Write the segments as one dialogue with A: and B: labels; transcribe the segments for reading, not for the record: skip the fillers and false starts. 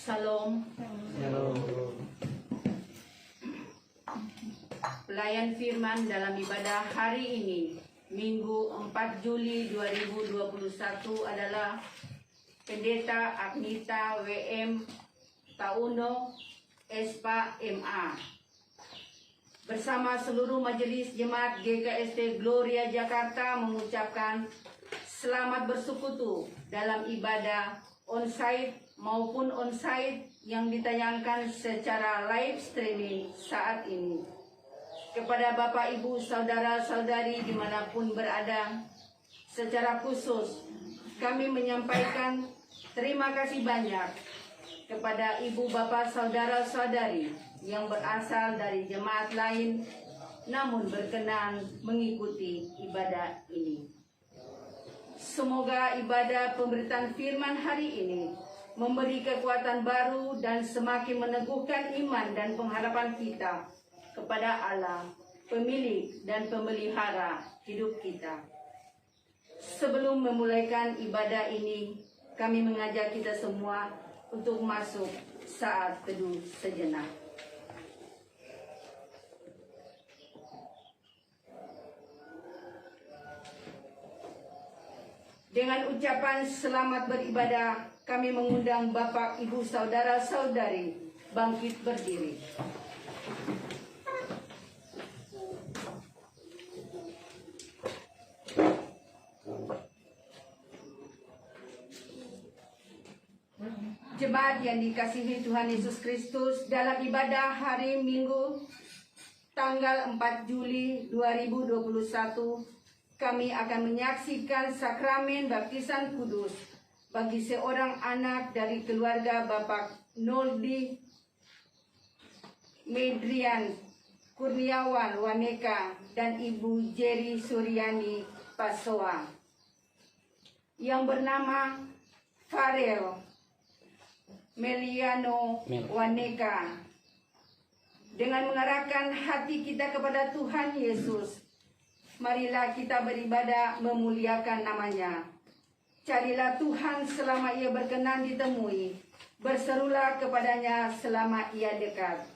A: Shalom.
B: Shalom.
A: Pelayan firman dalam ibadah hari ini, Minggu 4 Juli 2021 adalah Pendeta Agnita WM Tauno Espa MA. Bersama seluruh majelis jemaat GKST Gloria Jakarta mengucapkan selamat bersekutu dalam ibadah onsite maupun onsite yang ditayangkan secara live streaming saat ini. Kepada Bapak, Ibu, Saudara-saudari dimanapun berada, secara khusus kami menyampaikan terima kasih banyak kepada Ibu, Bapak, Saudara-saudari yang berasal dari jemaat lain namun berkenan mengikuti ibadah ini. Semoga ibadah pemberitaan firman hari ini memberi kekuatan baru dan semakin meneguhkan iman dan pengharapan kita kepada Allah, pemilik dan pemelihara hidup kita. Sebelum memulaikan ibadah ini, kami mengajak kita semua untuk masuk saat teduh sejenak. Dengan ucapan selamat beribadah, kami mengundang Bapak, Ibu, Saudara-saudari bangkit berdiri. Jemaat yang dikasihi Tuhan Yesus Kristus, dalam ibadah hari Minggu tanggal 4 Juli 2021, kami akan menyaksikan sakramen baptisan kudus bagi seorang anak dari keluarga Bapak Noldi Medrian Kurniawan Waneka dan Ibu Jerry Suryani Pasoa yang bernama Farel Meliano Waneka. Dengan mengarahkan hati kita kepada Tuhan Yesus, marilah kita beribadah memuliakan namanya. Carilah Tuhan selama ia berkenan ditemui. Berserulah kepadanya selama ia dekat.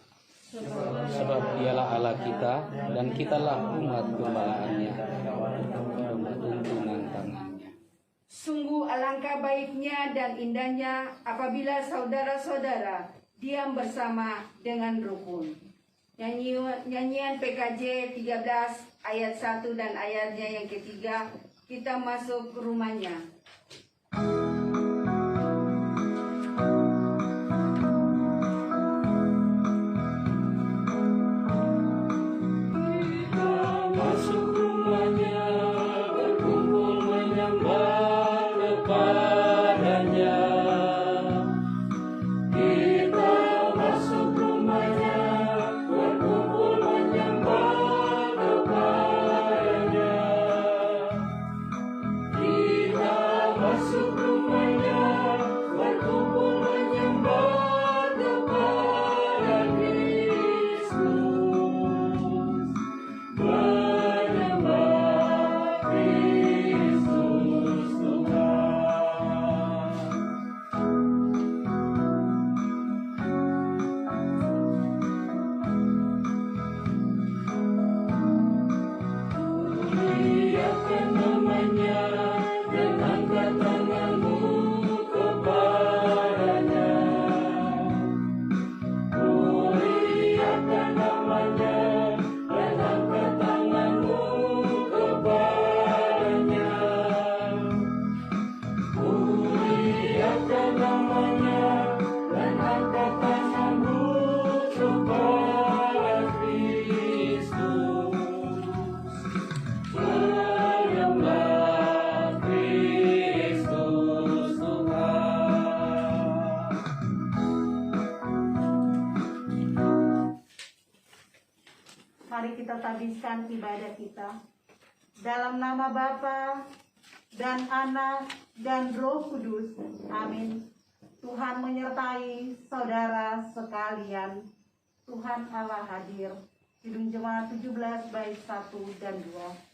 B: Sebab dialah Allah kita dan kitalah umat gembalaannya, tuntunan tangannya.
A: Sungguh alangkah baiknya dan indahnya apabila saudara-saudara diam bersama dengan rukun. Nyanyian PKJ 13 ayat 1 dan ayatnya yang ketiga, kita masuk rumahnya. Mari kita tabiskan ibadah kita. Dalam nama Bapa dan Anak dan Roh Kudus. Amin. Tuhan menyertai saudara sekalian. Tuhan Allah hadir. Kidung Jemaat 17 bait 1 dan 2.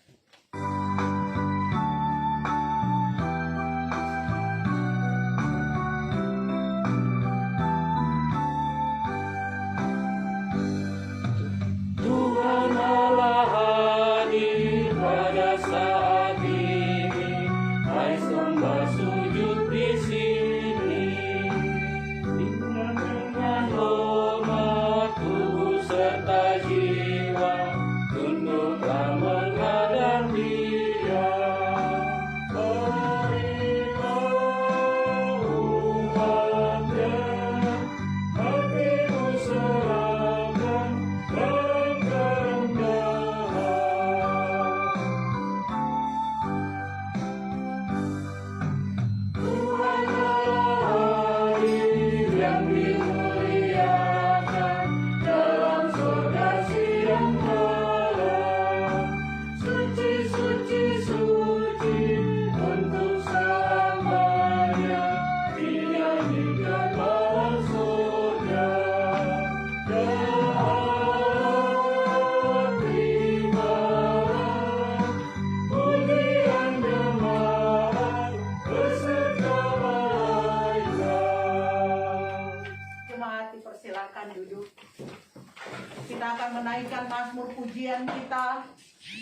C: kita akan menaikkan mazmur pujian kita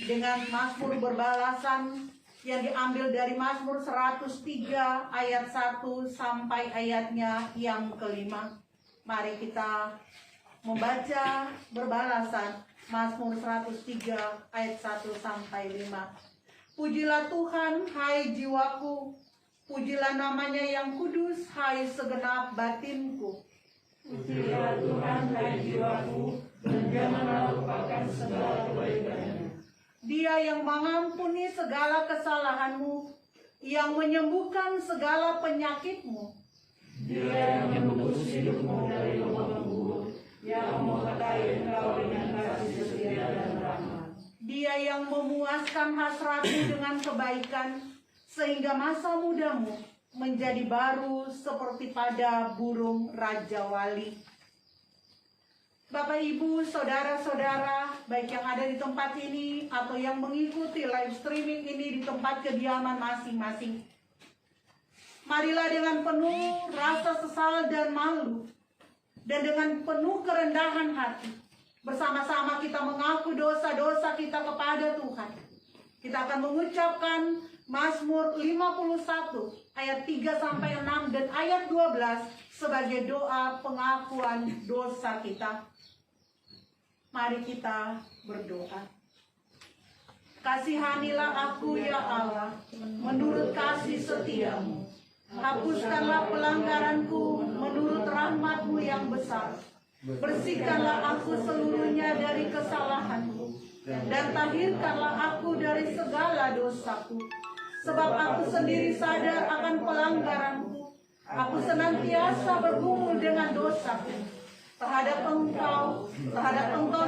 C: dengan mazmur berbalasan yang diambil dari Mazmur 103 ayat 1 sampai ayatnya yang kelima. Mari kita membaca berbalasan Mazmur 103 ayat 1 sampai 5. Pujilah Tuhan, hai jiwaku, pujilah namanya yang kudus, hai segenap batinku.
A: Pujilah Tuhan, hai jiwaku, dan janganlah lupakan segala kebaikan-Nya.
C: Dia yang mengampuni segala kesalahanmu, yang menyembuhkan segala penyakitmu.
A: Dia yang menebus hidupmu dari lubang kubur, yang menyertai engkau dengan kasih setia dan rahmat.
C: Dia yang memuaskan hasratmu dengan kebaikan, sehingga masa mudamu menjadi baru seperti pada burung Raja Wali. Bapak, Ibu, Saudara-saudara, baik yang ada di tempat ini atau yang mengikuti live streaming ini di tempat kediaman masing-masing. Marilah dengan penuh rasa sesal dan malu, dan dengan penuh kerendahan hati, bersama-sama kita mengaku dosa-dosa kita kepada Tuhan. Kita akan mengucapkan Mazmur 51 ayat 3 sampai 6 dan ayat 12 sebagai doa pengakuan dosa kita. Mari kita berdoa. Kasihanilah aku ya Allah, menurut kasih setiamu. Hapuskanlah pelanggaranku menurut rahmat-Mu yang besar. Bersihkanlah aku seluruhnya dari kesalahanku, dan tahirkanlah aku dari segala dosaku. Sebab aku sendiri sadar akan pelanggaranku. Aku senantiasa bergumul dengan dosaku. Terhadap engkau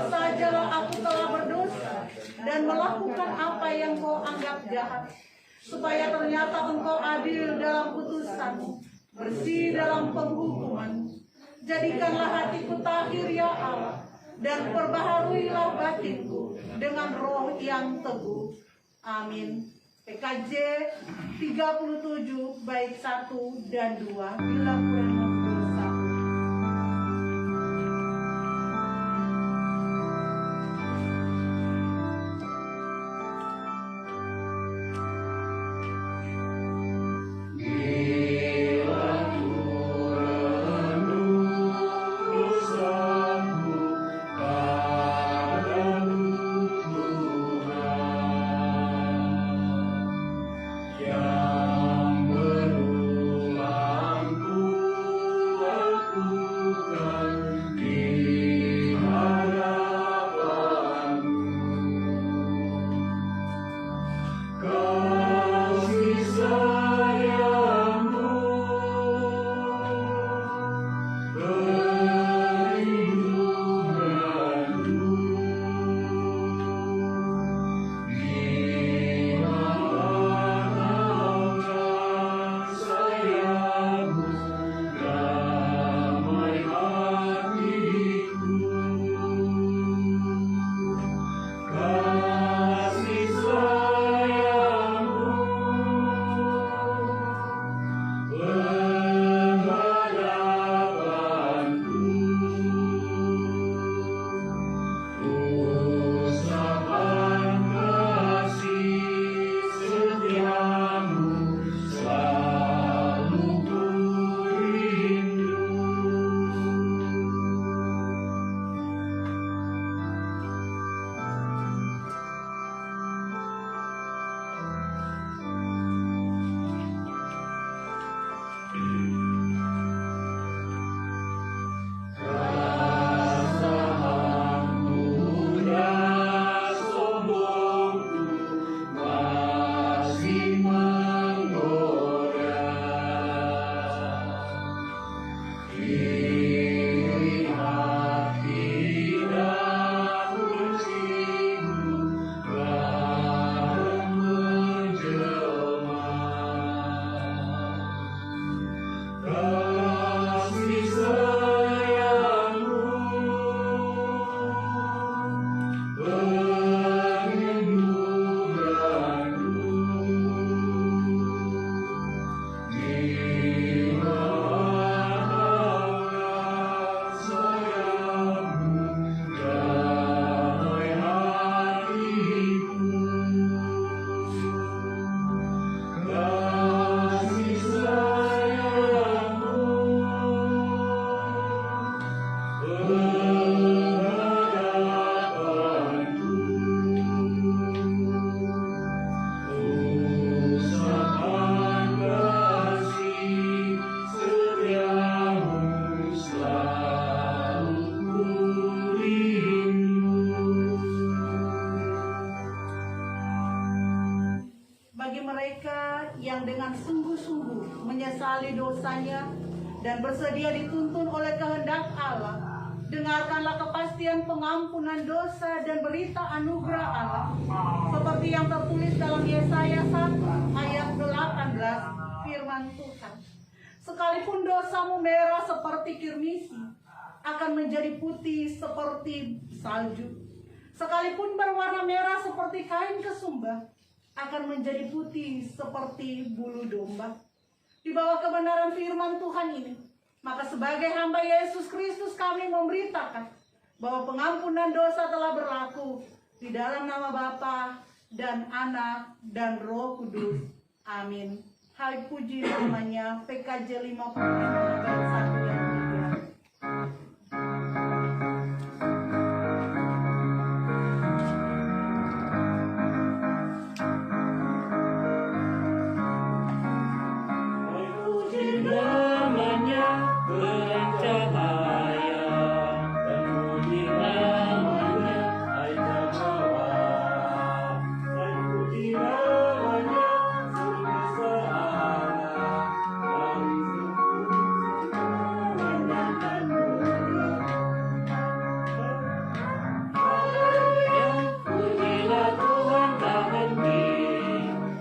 C: sajalah aku telah berdosa dan melakukan apa yang kau anggap jahat, supaya ternyata engkau adil dalam putusanmu, bersih dalam penghukuman. Jadikanlah hatiku tahir ya Allah, dan perbaharuilah batinku dengan roh yang teguh. Amin. PKJ 37 baik 1 dan 2. Bila kurang dosa. menyesali dosanya dan bersedia dituntun oleh kehendak Allah, dengarkanlah kepastian pengampunan dosa dan berita anugerah Allah, seperti yang tertulis dalam Yesaya 1 ayat 18, firman Tuhan. Sekalipun dosamu merah seperti kirmisi, akan menjadi putih seperti salju. Sekalipun berwarna merah seperti kain kesumba, akan menjadi putih seperti bulu domba. Di bawah kebenaran firman Tuhan ini, maka sebagai hamba Yesus Kristus kami memberitakan bahwa pengampunan dosa telah berlaku di dalam nama Bapa dan Anak dan Roh Kudus. Amin. Hai puji namanya PKJ 55 dan 1 dan 3.
D: Namanya terang cahaya, dan puji namanya hai jemaat, dan puji namanya sungguh seana, dari namanya dan Haleluya, pujilah Tuhan tak henti.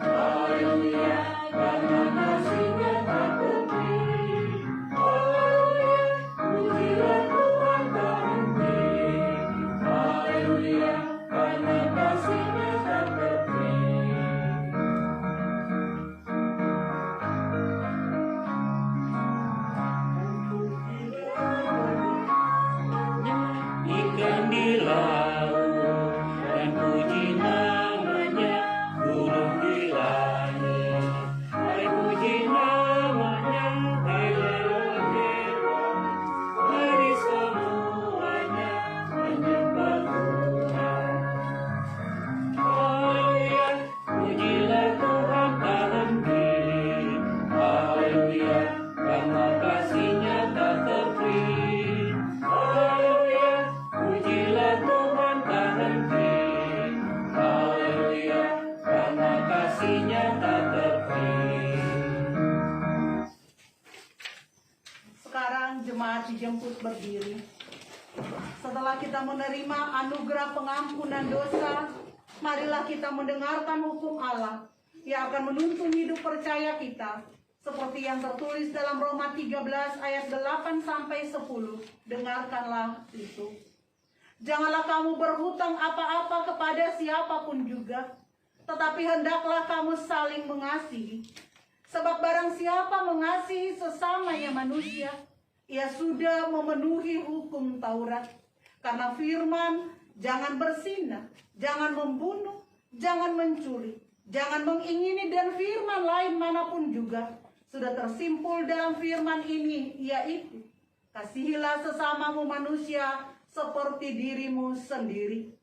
D: Haleluya, karena kasih-Nya tak berhenti. Haleluya, pujilah Tuhan tak henti. Haleluya, karena kasih-Nya tak berhenti. Ikan di laut, dan puji namanya burung di langit. Hai puji namanya hewan-hewan, mari semuanya menyembah Tuhan. Haleluya, pujilah Tuhan tak henti. Haleluya, karena kasih-Nya tak terhenti. Haleluya, pujilah Tuhan tak henti. Haleluya, karena kasih-Nya tak terhenti.
C: Sekarang jemaat dijemput berdiri. Setelah kita menerima anugerah pengampunan dosa, marilah kita mendengarkan hukum Allah yang akan menuntun hidup percaya kita, seperti yang tertulis dalam Roma 13 ayat 8 sampai 10. Dengarkanlah itu. Janganlah kamu berhutang apa-apa kepada siapapun juga, tetapi hendaklah kamu saling mengasihi. Sebab barang siapa mengasihi sesamanya manusia, ia sudah memenuhi hukum Taurat. Karena firman, jangan berzina, jangan membunuh, jangan mencuri, jangan mengingini, dan firman lain manapun juga sudah tersimpul dalam firman ini, yaitu kasihilah sesamamu manusia seperti dirimu sendiri.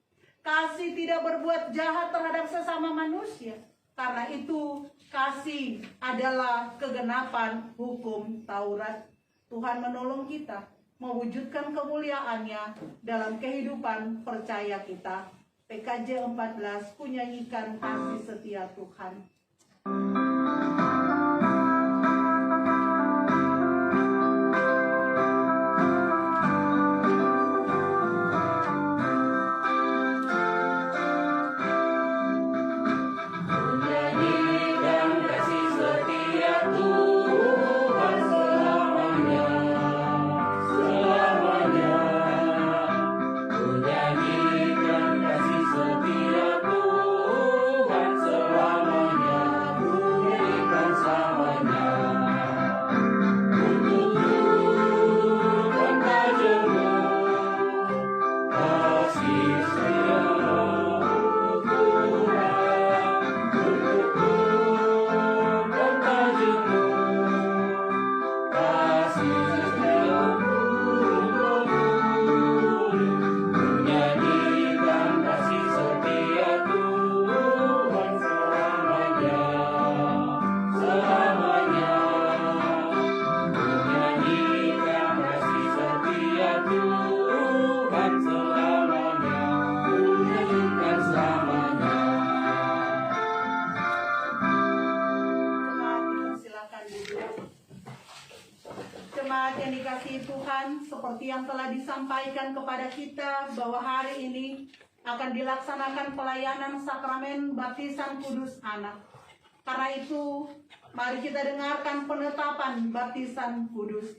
C: Kasih tidak berbuat jahat terhadap sesama manusia. Karena itu kasih adalah kegenapan hukum Taurat. Tuhan menolong kita mewujudkan kemuliaan-Nya dalam kehidupan percaya kita. PKJ 14 kunyanyikan kasih setia Tuhan.
D: Menyanyikan kasih setia Tuhan selamanya, selamanya. Menyanyikan kasih setia Tuhan selamanya. Bunyikan
C: jemaat yang dikasihi Tuhan, seperti yang telah disampaikan kepada kita bahwa hari ini akan dilaksanakan pelayanan sakramen baptisan kudus anak. Karena itu, mari kita dengarkan penetapan baptisan kudus.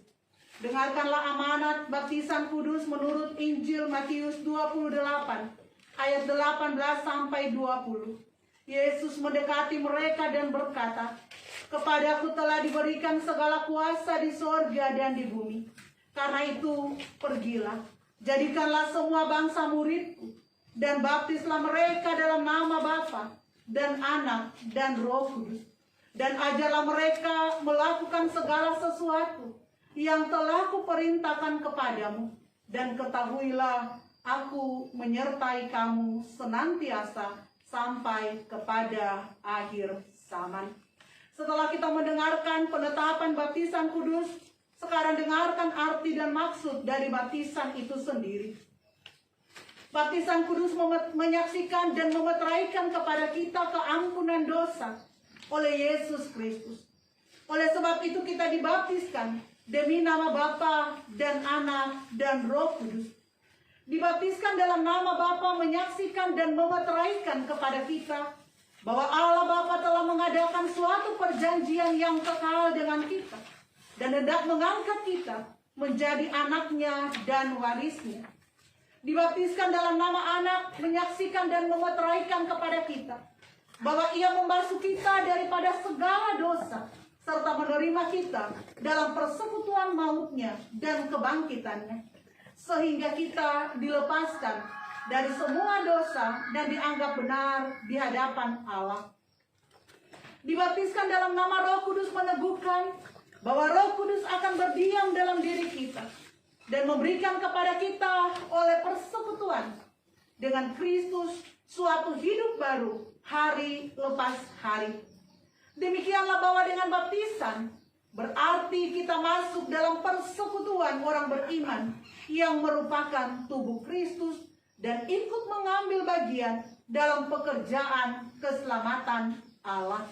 C: Dengarkanlah amanat baptisan kudus menurut Injil Matius 28 ayat 18 sampai 20. Yesus mendekati mereka dan berkata, "Kepadaku telah diberikan segala kuasa di sorga dan di bumi. Karena itu, pergilah, jadikanlah semua bangsa muridku, dan baptislah mereka dalam nama Bapa dan Anak dan Roh Kudus. Dan ajarlah mereka melakukan segala sesuatu yang telah kuperintahkan kepadamu. Dan ketahuilah, aku menyertai kamu senantiasa sampai kepada akhir zaman." Setelah kita mendengarkan penetapan baptisan kudus, sekarang dengarkan arti dan maksud dari baptisan itu sendiri. Baptisan kudus menyaksikan dan memeteraikan kepada kita keampunan dosa oleh Yesus Kristus. Oleh sebab itu kita dibaptiskan demi nama Bapa dan Anak dan Roh Kudus. Dibaptiskan dalam nama Bapa menyaksikan dan memeteraikan kepada kita bahwa Allah Bapa telah mengadakan suatu perjanjian yang kekal dengan kita dan hendak mengangkat kita menjadi anaknya dan warisnya. Dibaptiskan dalam nama Anak menyaksikan dan memeteraikan kepada kita bahwa Ia membasuh kita daripada segala dosa serta menerima kita dalam persekutuan mautnya dan kebangkitannya, sehingga kita dilepaskan dari semua dosa dan dianggap benar di hadapan Allah. Dibaptiskan dalam nama Roh Kudus meneguhkan bahwa Roh Kudus akan berdiam dalam diri kita dan memberikan kepada kita oleh persekutuan dengan Kristus suatu hidup baru hari lepas hari. Demikianlah bahwa dengan baptisan berarti kita masuk dalam persekutuan orang beriman yang merupakan tubuh Kristus dan ikut mengambil bagian dalam pekerjaan keselamatan Allah.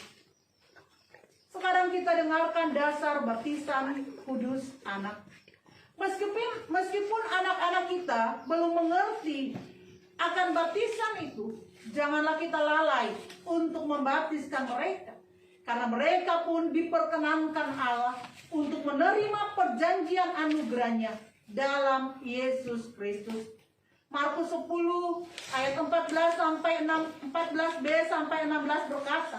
C: Sekarang kita dengarkan dasar baptisan kudus anak. Meskipun anak-anak kita belum mengerti akan baptisan itu, janganlah kita lalai untuk membaptiskan mereka. Karena mereka pun diperkenankan Allah untuk menerima perjanjian anugerahnya dalam Yesus Kristus. Markus 10 ayat 14b sampai 16 berkata,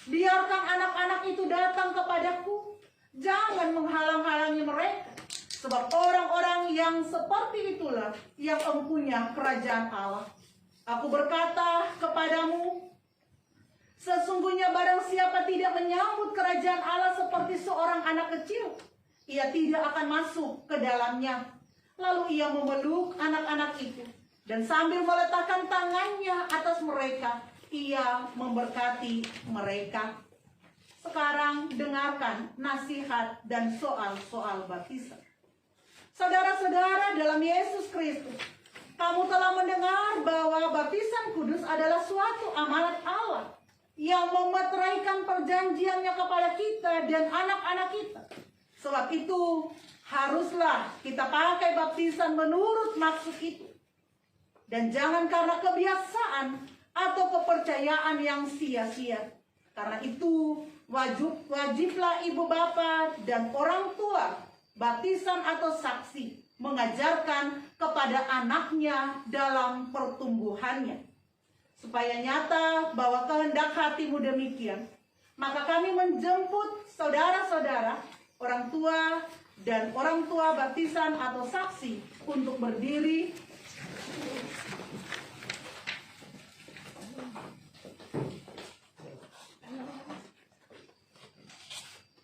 C: "Biarkan anak-anak itu datang kepadaku, jangan menghalang-halangi mereka, sebab orang-orang yang seperti itulah yang mempunyai kerajaan Allah. Aku berkata kepadamu, sesungguhnya barang siapa tidak menyambut kerajaan Allah seperti seorang anak kecil, ia tidak akan masuk ke dalamnya." Lalu ia memeluk anak-anak itu, dan sambil meletakkan tangannya atas mereka, ia memberkati mereka. Sekarang dengarkan nasihat dan soal-soal baptisan. Saudara-saudara dalam Yesus Kristus, kamu telah mendengar bahwa baptisan kudus adalah suatu amanat Allah yang memeteraikan perjanjiannya kepada kita dan anak-anak kita. Sebab itu, haruslah kita pakai baptisan menurut maksud itu. Dan jangan karena kebiasaan atau kepercayaan yang sia-sia. Karena itu, wajiblah ibu bapa dan orang tua, baptisan atau saksi, mengajarkan kepada anaknya dalam pertumbuhannya. Supaya nyata bahwa kehendak hatimu demikian, maka kami menjemput saudara-saudara, orang tua dan orang tua baptisan atau saksi untuk berdiri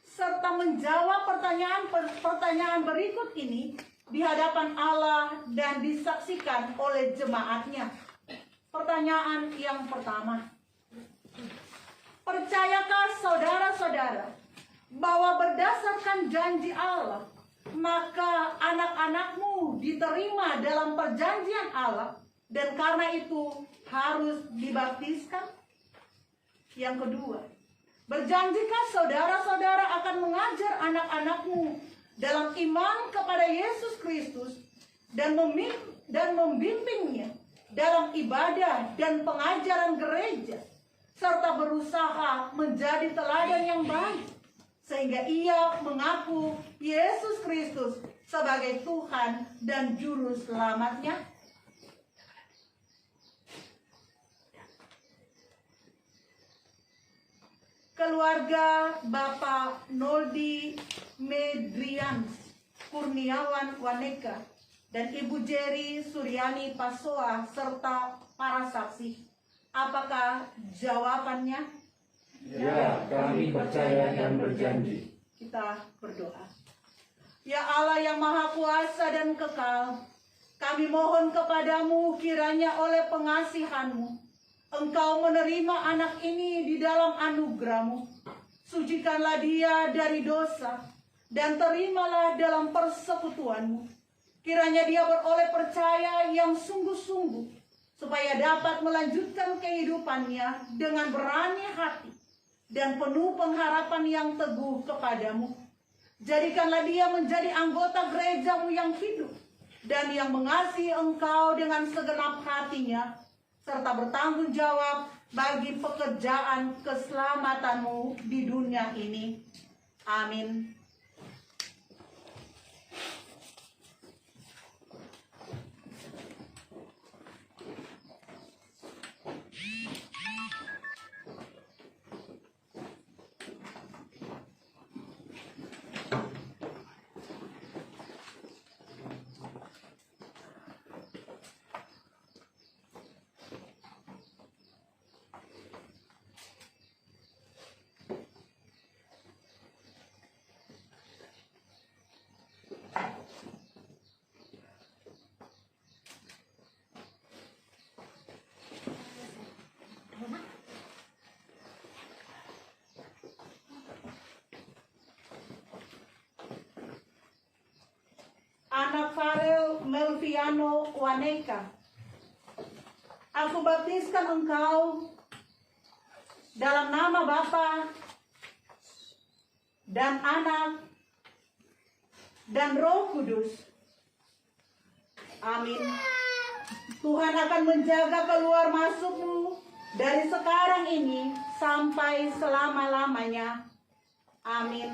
C: serta menjawab pertanyaan berikut ini di hadapan Allah dan disaksikan oleh jemaatnya. Pertanyaan yang pertama, percayakah saudara-saudara bahwa berdasarkan janji Allah, maka anak-anakmu diterima dalam perjanjian Allah dan karena itu harus dibaptiskan? Yang kedua, berjanjikah saudara-saudara akan mengajar anak-anakmu dalam iman kepada Yesus Kristus dan membimbingnya dalam ibadah dan pengajaran gereja, serta berusaha menjadi teladan yang baik, sehingga ia mengaku Yesus Kristus sebagai Tuhan dan Juru Selamatnya. Keluarga Bapak Noldi Medrian Kurniawan Waneka dan Ibu Jerry Suryani Pasoa serta para saksi. Apakah jawabannya?
D: Ya, kami percaya dan berjanji.
C: Kita berdoa. Ya Allah yang Maha Kuasa dan Kekal, kami mohon kepadamu kiranya oleh pengasihan-Mu Engkau menerima anak ini di dalam anugerah-Mu. Sucikanlah dia dari dosa dan terimalah dalam persekutuan-Mu. Kiranya dia beroleh percaya yang sungguh-sungguh supaya dapat melanjutkan kehidupannya dengan berani hati dan penuh pengharapan yang teguh kepadamu. Jadikanlah dia menjadi anggota gereja-Mu yang hidup dan yang mengasihi Engkau dengan segenap hatinya, serta bertanggung jawab bagi pekerjaan keselamatan-Mu di dunia ini. Amin. Anak Farel Melviano Waneka, aku baptiskan engkau dalam nama Bapa dan Anak dan Roh Kudus. Amin. Tuhan akan menjaga keluar masukmu dari sekarang ini sampai selama-lamanya. Amin.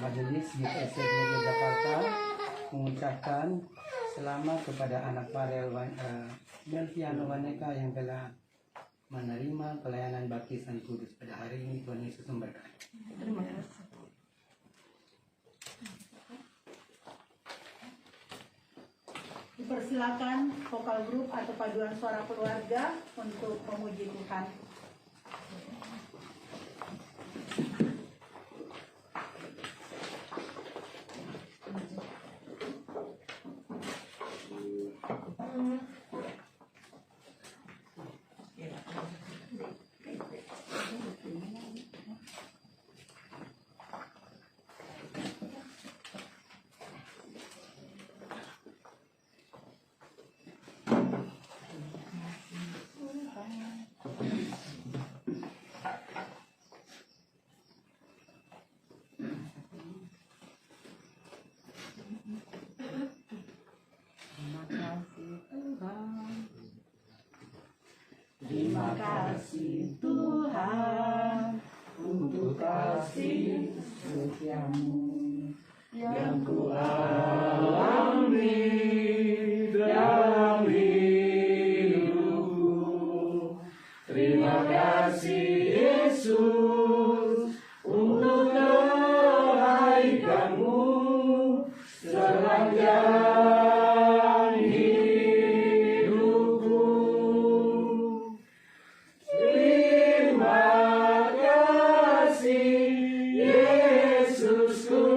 E: Majelis GPSC Gereja Jakarta mengucapkan selamat kepada anak Farel Melviano Waneka yang telah menerima pelayanan baptisan kudus pada hari ini. Tuhan Yesus memberkati.
C: Terima kasih. Dipersilakan vokal grup atau paduan suara keluarga untuk memuji Tuhan.
E: Terima kasih Tuhan untuk kasih setiamu yang ku alami dalam hidupku. Terima kasih Yesus untuk kebaikan-Mu sepanjang hidupku. Terima kasih Yesusku.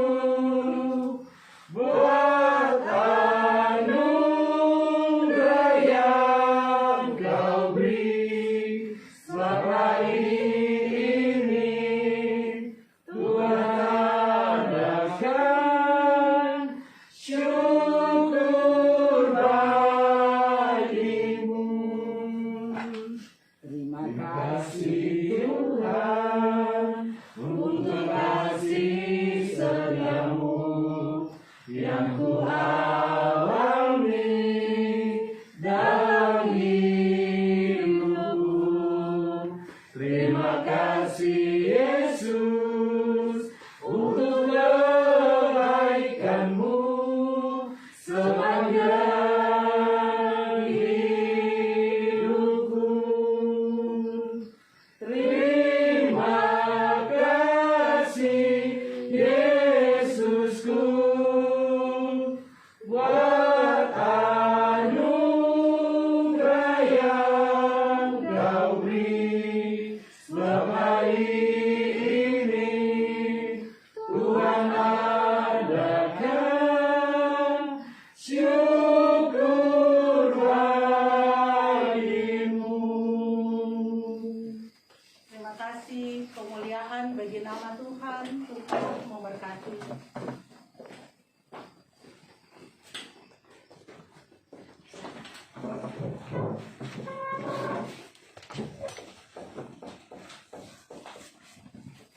C: Terima kasih, kemuliaan bagi nama Tuhan. Tuhan memberkati.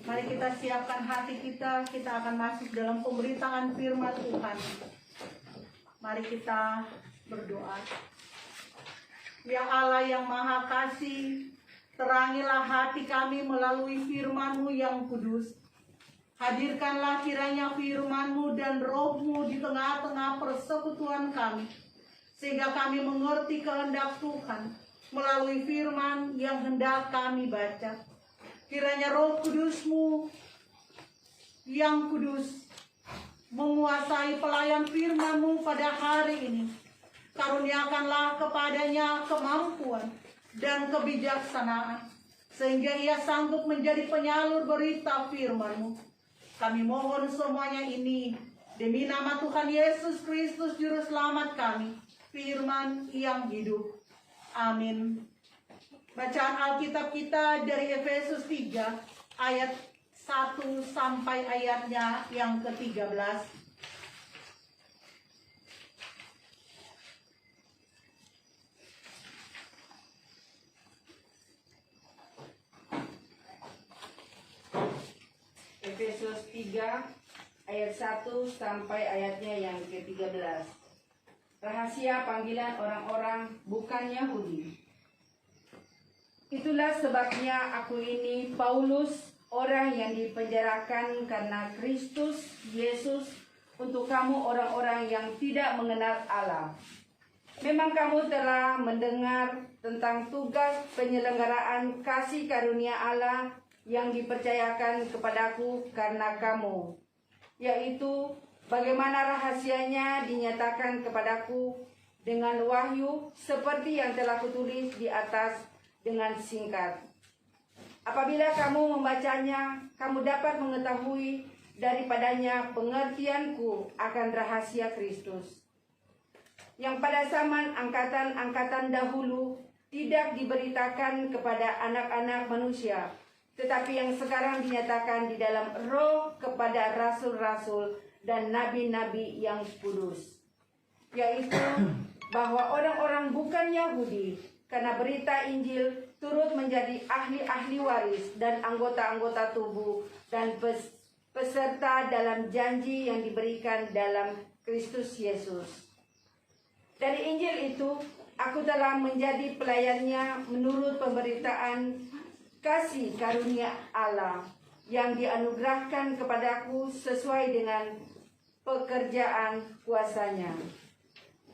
C: Mari kita siapkan hati kita akan masuk dalam pemberitaan firman Tuhan. Mari kita berdoa. Ya Allah yang Maha Kasih, terangilah hati kami melalui firman-Mu yang kudus. Hadirkanlah kiranya firman-Mu dan Roh-Mu di tengah-tengah persekutuan kami, sehingga kami mengerti kehendak Tuhan melalui firman yang hendak kami baca. Kiranya Roh Kudus-Mu yang kudus menguasai pelayan firman-Mu pada hari ini. Karuniakanlah kepadanya kemampuan dan kebijaksanaan, sehingga ia sanggup menjadi penyalur berita firman-Mu. Kami mohon semuanya ini demi nama Tuhan Yesus Kristus Juru Selamat kami, firman yang hidup. Amin. Bacaan Alkitab kita dari Efesus 3 ayat 1 sampai ayatnya yang ke-13.
A: Efesus 3 ayat 1 sampai ayatnya yang ke-13. Rahasia panggilan orang-orang bukan Yahudi. Itulah sebabnya aku ini, Paulus, orang yang dipenjarakan karena Kristus Yesus, untuk kamu orang-orang yang tidak mengenal Allah. Memang kamu telah mendengar tentang tugas penyelenggaraan kasih karunia Allah yang dipercayakan kepadaku karena kamu, yaitu bagaimana rahasianya dinyatakan kepadaku dengan wahyu seperti yang telah kutulis di atas dengan singkat. Apabila kamu membacanya, kamu dapat mengetahui daripadanya pengertianku akan rahasia Kristus, yang pada zaman angkatan-angkatan dahulu tidak diberitakan kepada anak-anak manusia, tetapi yang sekarang dinyatakan di dalam Roh kepada rasul-rasul dan nabi-nabi yang kudus, yaitu bahwa orang-orang bukan Yahudi karena berita Injil turut menjadi ahli-ahli waris dan anggota-anggota tubuh dan peserta dalam janji yang diberikan dalam Kristus Yesus. Dari Injil itu, aku telah menjadi pelayannya menurut pemberitaan kasih karunia Allah yang dianugerahkan kepadaku sesuai dengan pekerjaan kuasanya.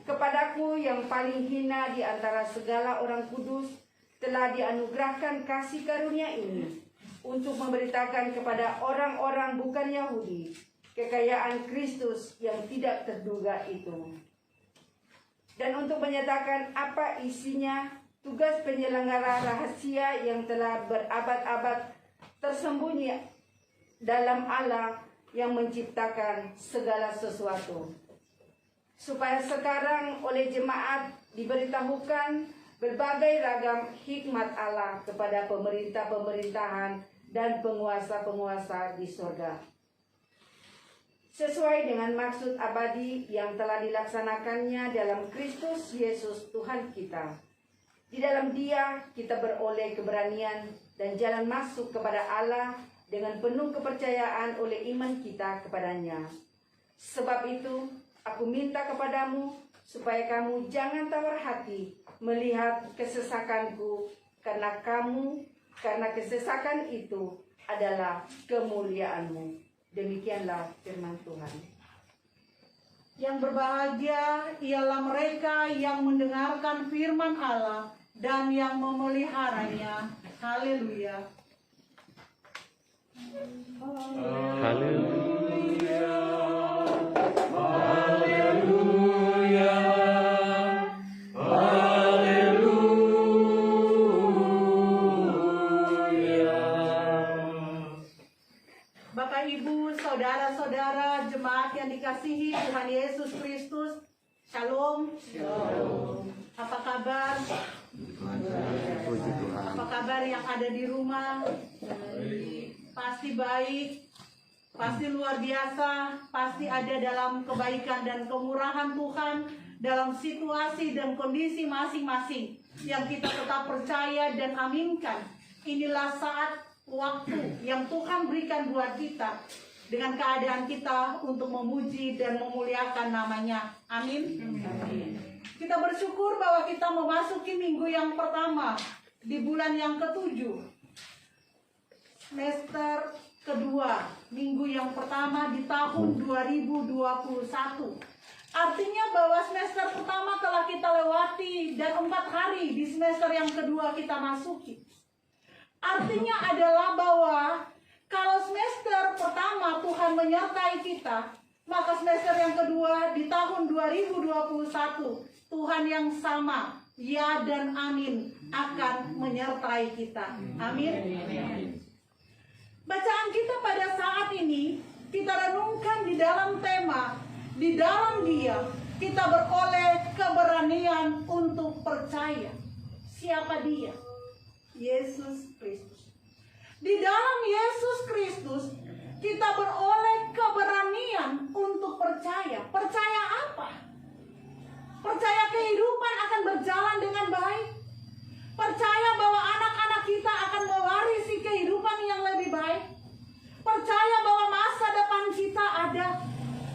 A: Kepadaku yang paling hina di antara segala orang kudus telah dianugerahkan kasih karunia ini untuk memberitakan kepada orang-orang bukan Yahudi kekayaan Kristus yang tidak terduga itu, dan untuk menyatakan apa isinya tugas penyelenggara rahasia yang telah berabad-abad tersembunyi dalam Allah yang menciptakan segala sesuatu, supaya sekarang oleh jemaat diberitahukan berbagai ragam hikmat Allah kepada pemerintah-pemerintahan dan penguasa-penguasa di surga, sesuai dengan maksud abadi yang telah dilaksanakannya dalam Kristus Yesus Tuhan kita. Di dalam Dia kita beroleh keberanian dan jalan masuk kepada Allah dengan penuh kepercayaan oleh iman kita kepadanya. Sebab itu, aku minta kepadamu supaya kamu jangan tawar hati melihat kesesakanku, karena kesesakan itu adalah kemuliaanmu. Demikianlah firman Tuhan.
C: Yang berbahagia ialah mereka yang mendengarkan firman Allah dan yang memeliharanya. Haleluya.
B: Haleluya.
D: Haleluya. Haleluya.
C: saudara-saudara jemaat yang dikasihi Tuhan Yesus Kristus, Shalom. Apa kabar? Apa kabar yang ada di rumah? Pasti baik, pasti luar biasa, pasti ada dalam kebaikan dan kemurahan Tuhan dalam situasi dan kondisi masing-masing yang kita tetap percaya dan aminkan. Inilah saat waktu yang Tuhan berikan buat kita dengan keadaan kita untuk memuji dan memuliakan namanya. Amin. Kita bersyukur bahwa kita memasuki minggu yang pertama di bulan yang ke-7, semester kedua, minggu yang pertama di tahun 2021. Artinya bahwa semester pertama telah kita lewati dan 4 hari di semester yang kedua kita masuki. Artinya adalah bahwa kalau semester pertama Tuhan menyertai kita, maka semester yang kedua di tahun 2021 Tuhan yang sama, ya dan amin, akan menyertai kita. Amin. Bacaan kita pada saat ini kita renungkan di dalam tema, di dalam Dia kita beroleh keberanian untuk percaya. Siapa Dia? Yesus Kristus. Di dalam Yesus Kristus kita beroleh keberanian untuk percaya. Percaya apa? Percaya kehidupan akan berjalan dengan baik. Percaya bahwa anak-anak kita akan mewarisi kehidupan yang lebih baik. Percaya bahwa masa depan kita ada.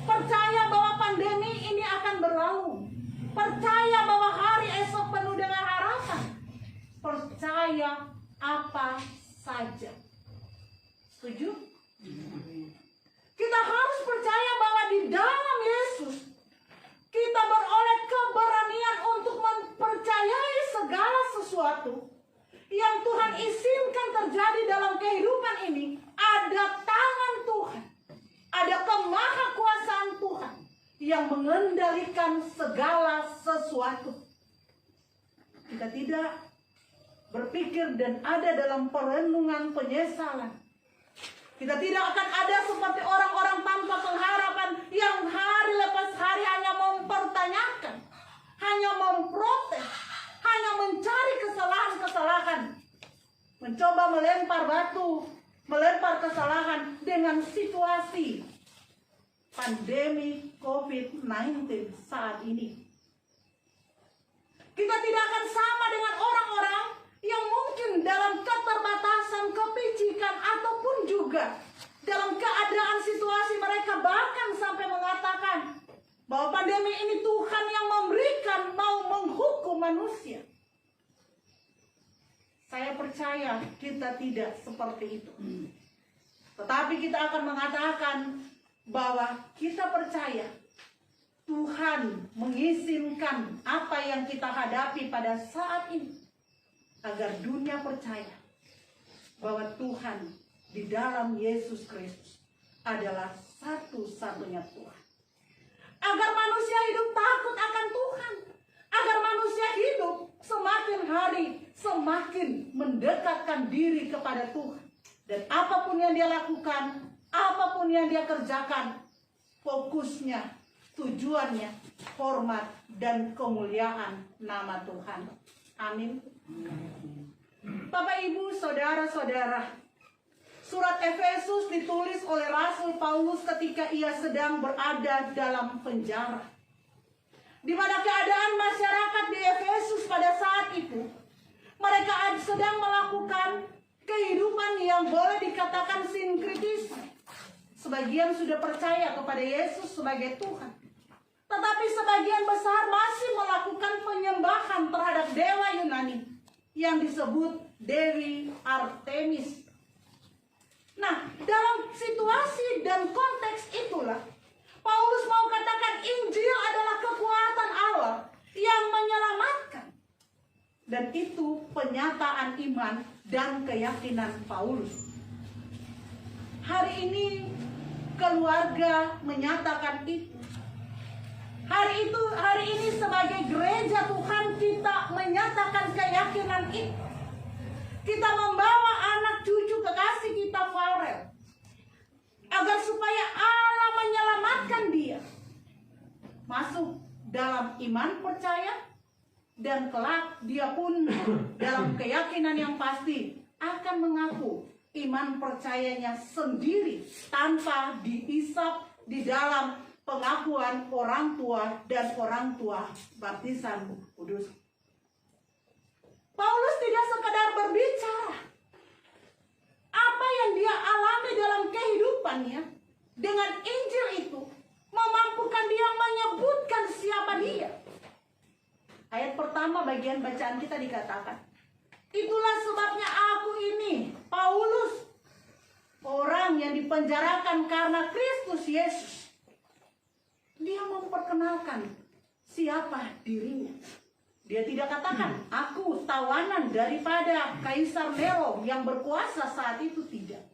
C: Percaya bahwa pandemi ini akan berlalu. Percaya bahwa hari esok penuh dengan harapan. Percaya apa saja. Setuju? Kita harus percaya bahwa di dalam Yesus kita beroleh keberanian untuk mempercayai segala sesuatu yang Tuhan izinkan terjadi dalam kehidupan ini. Ada tangan Tuhan, ada kemahakuasaan Tuhan yang mengendalikan segala sesuatu. Kita tidak berpikir dan ada dalam perenungan penyesalan. Kita tidak akan ada seperti orang-orang tanpa pengharapan yang hari lepas hari hanya mempertanyakan, hanya memprotes, hanya mencari kesalahan-kesalahan, mencoba melempar batu, melempar kesalahan dengan situasi pandemi COVID-19 saat ini. Kita tidak akan sama dengan orang-orang yang mungkin dalam keterbatasan, kepicikan, ataupun juga dalam keadaan situasi mereka bahkan sampai mengatakan bahwa pandemi ini Tuhan yang memberikan, mau menghukum manusia. Saya percaya kita tidak seperti itu. Tetapi kita akan mengatakan bahwa kita percaya Tuhan mengizinkan apa yang kita hadapi pada saat ini agar dunia percaya bahwa Tuhan di dalam Yesus Kristus adalah satu-satunya Tuhan. Agar manusia hidup takut akan Tuhan. Agar manusia hidup semakin hari semakin mendekatkan diri kepada Tuhan. Dan apapun yang dia lakukan, apapun yang dia kerjakan, fokusnya, tujuannya, hormat dan kemuliaan nama Tuhan. Amin. Bapak, Ibu, saudara-saudara, surat Efesus ditulis oleh Rasul Paulus ketika ia sedang berada dalam penjara. Di mana keadaan masyarakat di Efesus pada saat itu, mereka sedang melakukan kehidupan yang boleh dikatakan sinkritisme. Sebagian sudah percaya kepada Yesus sebagai Tuhan, tetapi sebagian besar masih melakukan penyembahan terhadap dewa Yunani yang disebut Dewi Artemis. Nah, dalam situasi dan konteks itulah Paulus mau katakan Injil adalah kekuatan Allah yang menyelamatkan. Dan itu penyataan iman dan keyakinan Paulus. Hari ini keluarga menyatakan itu. Hari ini sebagai gereja Tuhan kita menyatakan keyakinan itu. Kita membawa anak cucu kekasih kita Farel, agar supaya dalam iman percaya, dan kelak dia pun dalam keyakinan yang pasti akan mengaku iman percayanya sendiri tanpa diisap di dalam pengakuan orang tua dan orang tua baptisan kudus. Paulus tidak sekedar berbicara apa yang dia alami dalam kehidupannya. Dengan Injil itu memampukan dia menyebutkan siapa dia. Ayat pertama bagian bacaan kita dikatakan, itulah sebabnya aku ini, Paulus, orang yang dipenjarakan karena Kristus Yesus. Dia memperkenalkan siapa dirinya. Dia tidak katakan, aku tawanan daripada Kaisar Nero yang berkuasa saat itu, tidak.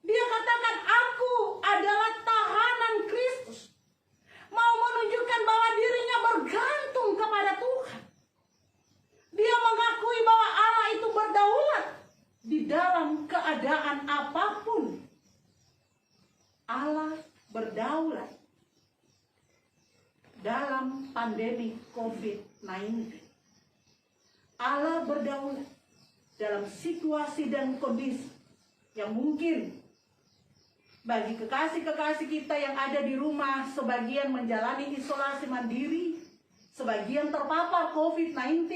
C: Dia katakan, aku adalah tahanan Kristus. Mau menunjukkan bahwa dirinya bergantung kepada Tuhan. Dia mengakui bahwa Allah itu berdaulat di dalam keadaan apapun. Allah berdaulat dalam pandemi COVID-19. Allah berdaulat dalam situasi dan kondisi yang mungkin bagi kekasih-kekasih kita yang ada di rumah, sebagian menjalani isolasi mandiri, sebagian terpapar COVID-19.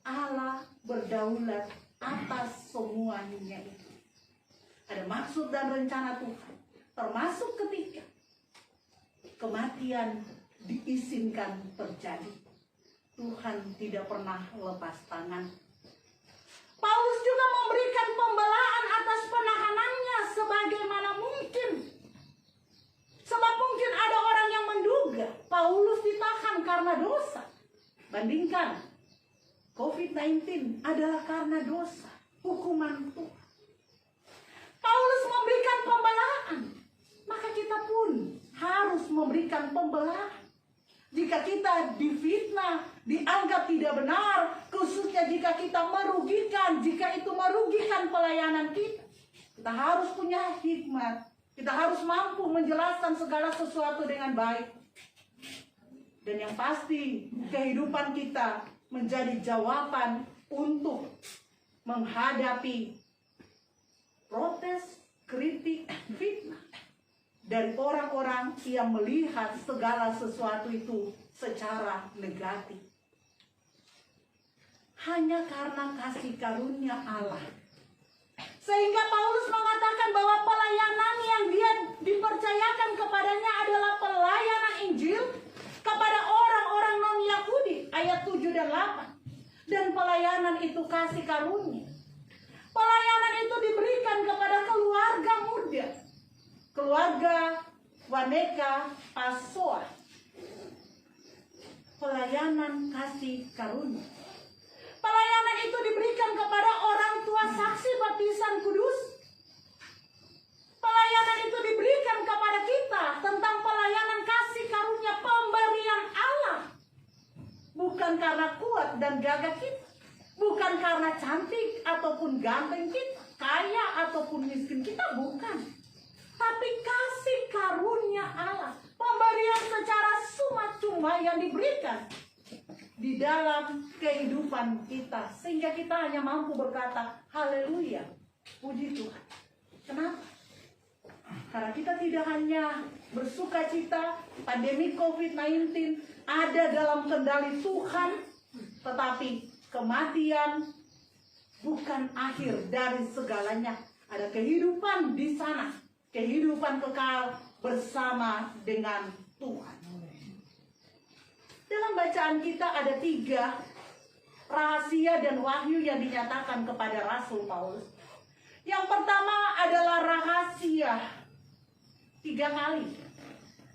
C: Allah berdaulat atas semuanya itu. Ada maksud dan rencana Tuhan, termasuk ketika kematian diizinkan terjadi. Tuhan tidak pernah lepas tangan. Paulus juga memberikan pembelaan atas penahanannya sebagaimana mungkin. Sebab mungkin ada orang yang menduga Paulus ditahan karena dosa. Bandingkan, COVID-19 adalah karena dosa, hukuman Tuhan. Paulus memberikan pembelaan, maka kita pun harus memberikan pembelaan. Jika kita difitnah, dianggap tidak benar, khususnya jika kita merugikan, jika itu merugikan pelayanan kita, kita harus punya hikmat. Kita harus mampu menjelaskan segala sesuatu dengan baik. Dan yang pasti, kehidupan kita menjadi jawaban untuk menghadapi protes, kritik, fitnah dari orang-orang yang melihat segala sesuatu itu secara negatif. Hanya karena kasih karunia Allah. Sehingga Paulus mengatakan bahwa pelayanan yang dia dipercayakan kepadanya adalah pelayanan Injil kepada orang-orang non-Yahudi, ayat 7 dan 8. Dan pelayanan itu kasih karunia. Pelayanan itu diberikan kepada keluarga muda, keluarga Waneka Pasoa. Pelayanan kasih karunia. Pelayanan itu diberikan kepada orang tua saksi baptisan kudus. Pelayanan itu diberikan kepada kita tentang pelayanan kasih karunia pemberian Allah. Bukan karena kuat dan gagah kita. Bukan karena cantik ataupun ganteng kita, kaya ataupun miskin kita, bukan. Tapi kasih karunia Allah, pemberian secara cuma-cuma yang diberikan di dalam kehidupan kita, sehingga kita hanya mampu berkata haleluya, puji Tuhan. Kenapa? Karena kita tidak hanya bersuka cita pandemi COVID-19 ada dalam kendali Tuhan, tetapi kematian bukan akhir dari segalanya. Ada kehidupan di sana, kehidupan kekal bersama dengan Tuhan. Dalam bacaan kita ada 3 rahasia dan wahyu yang dinyatakan kepada Rasul Paulus. Yang pertama adalah rahasia 3 kali,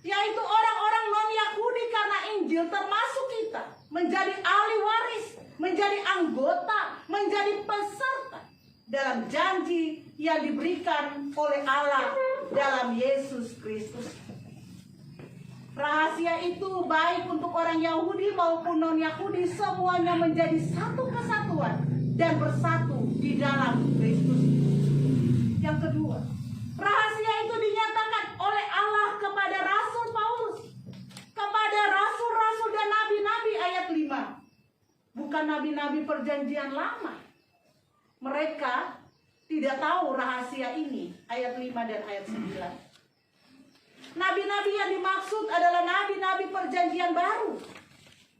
C: yaitu orang-orang non-Yahudi karena Injil termasuk kita menjadi ahli waris, menjadi anggota, menjadi peserta dalam janji yang diberikan oleh Allah dalam Yesus Kristus. Rahasia itu baik untuk orang Yahudi maupun non-Yahudi, semuanya menjadi satu kesatuan dan bersatu di dalam Kristus. Yang kedua, rahasia itu dinyatakan oleh Allah kepada Rasul Paulus nabi-nabi perjanjian lama. Mereka tidak tahu rahasia ini. Ayat 5 dan ayat 9. Nabi-nabi yang dimaksud adalah nabi-nabi perjanjian baru,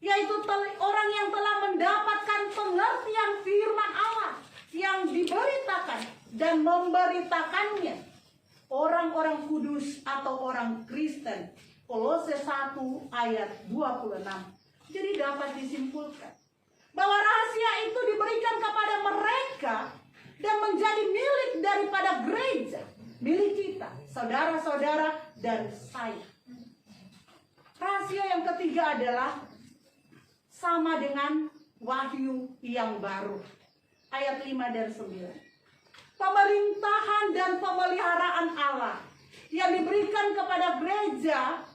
C: yaitu orang yang telah mendapatkan pengertian firman Allah yang diberitakan dan memberitakannya. Orang-orang kudus atau orang Kristen. Kolose 1 ayat 26. Jadi dapat disimpulkan bahwa rahasia itu diberikan kepada mereka dan menjadi milik daripada gereja, milik kita, saudara-saudara dan saya. Rahasia yang ketiga adalah sama dengan wahyu yang baru. Ayat 5 dan 9. Pemerintahan dan pemeliharaan Allah yang diberikan kepada gereja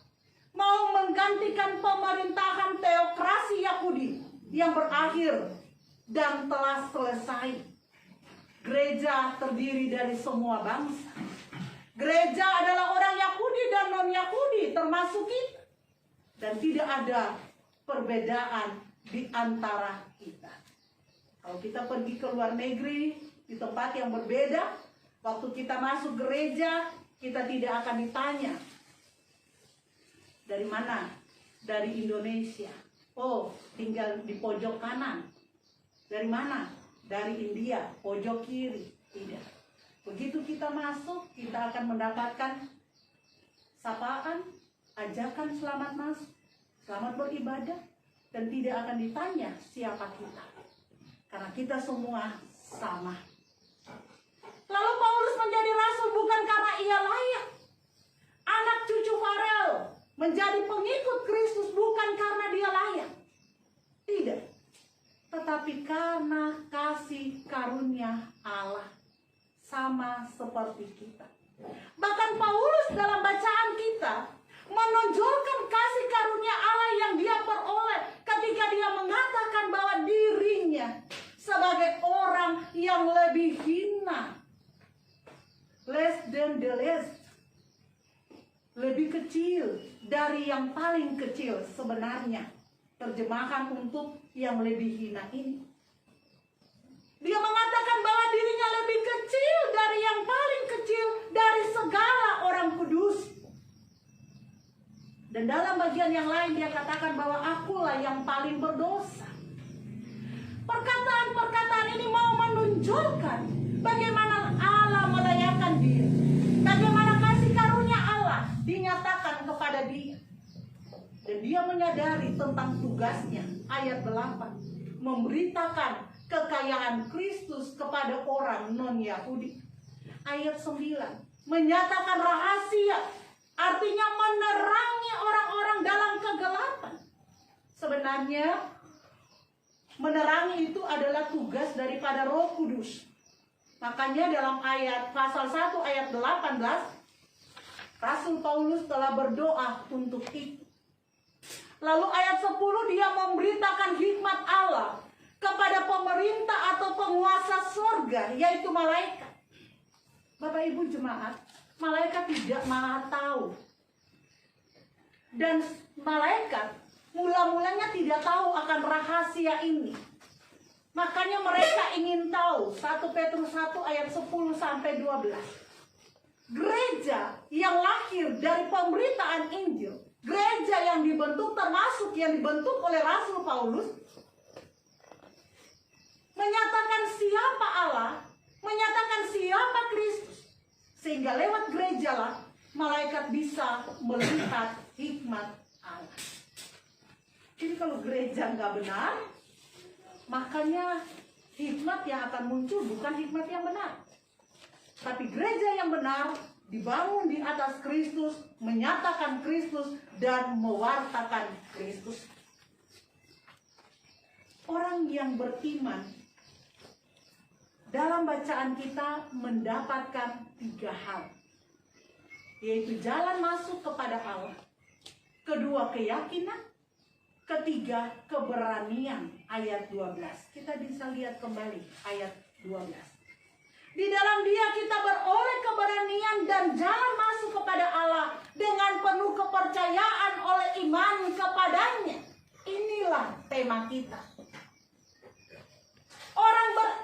C: mau menggantikan pemerintahan teokrasi Yahudi yang berakhir dan telah selesai. Gereja terdiri dari semua bangsa. Gereja adalah orang Yahudi dan non-Yahudi termasuk kita. Dan tidak ada perbedaan di antara kita. Kalau kita pergi ke luar negeri, di tempat yang berbeda, waktu kita masuk gereja, kita tidak akan ditanya, dari mana? Dari Indonesia. Oh, tinggal di pojok kanan. Dari mana? Dari India, pojok kiri. Tidak. Begitu kita masuk, kita akan mendapatkan sapaan, ajakan selamat masuk, selamat beribadah, dan tidak akan ditanya siapa kita. Karena kita semua sama. Lalu Paulus menjadi rasul bukan karena ia layak. Anak cucu Farel menjadi pengikut Kristus bukan karena dia layak. Tidak. Tetapi karena kasih karunia Allah. Sama seperti kita. Bahkan Paulus dalam bacaan kita menonjolkan kasih karunia Allah yang dia peroleh ketika dia mengatakan bahwa dirinya sebagai orang yang lebih hina, less than the least, lebih kecil dari yang paling kecil sebenarnya. Terjemahan untuk yang lebih hina ini. Dia mengatakan bahwa dirinya lebih kecil dari yang paling kecil dari segala orang kudus. Dan dalam bagian yang lain dia katakan bahwa akulah yang paling berdosa. Perkataan-perkataan ini mau menunjukkan bagaimana Allah melayakkan dia. Bagaimana kasih karunia Allah dinyatakan kepada dia. Dan dia menyadari tentang tugasnya. Ayat 8. Memberitakan kekayaan Kristus kepada orang non-Yahudi. Ayat 9. Menyatakan rahasia. Artinya menerangi orang-orang dalam kegelapan. Sebenarnya menerangi itu adalah tugas daripada Roh Kudus. Makanya dalam ayat pasal 1 ayat 18 Rasul Paulus telah berdoa untuk itu. Lalu ayat 10 dia memberitakan hikmat Allah kepada pemerintah atau penguasa surga, yaitu malaikat. Bapak Ibu jemaat, malaikat tidak malah tahu. Dan malaikat mula-mulanya tidak tahu akan rahasia ini. Makanya mereka ingin tahu. 1 Petrus 1 ayat 10 sampai 12. Gereja yang lahir dari pemberitaan Injil, gereja yang dibentuk termasuk yang dibentuk oleh Rasul Paulus, menyatakan siapa Allah, menyatakan siapa Kristus. Sehingga lewat gerejalah malaikat bisa melihat hikmat Allah. Jadi kalau gereja nggak benar, makanya hikmat yang akan muncul bukan hikmat yang benar. Tapi gereja yang benar dibangun di atas Kristus, menyatakan Kristus, dan mewartakan Kristus. Orang yang beriman dalam bacaan kita mendapatkan 3 hal, yaitu jalan masuk kepada Allah, kedua keyakinan, ketiga keberanian. Ayat 12 kita bisa lihat kembali ayat 12. Di dalam dia kita beroleh keberanian dan jalan masuk kepada Allah dengan penuh kepercayaan oleh iman kepadanya. Inilah tema kita.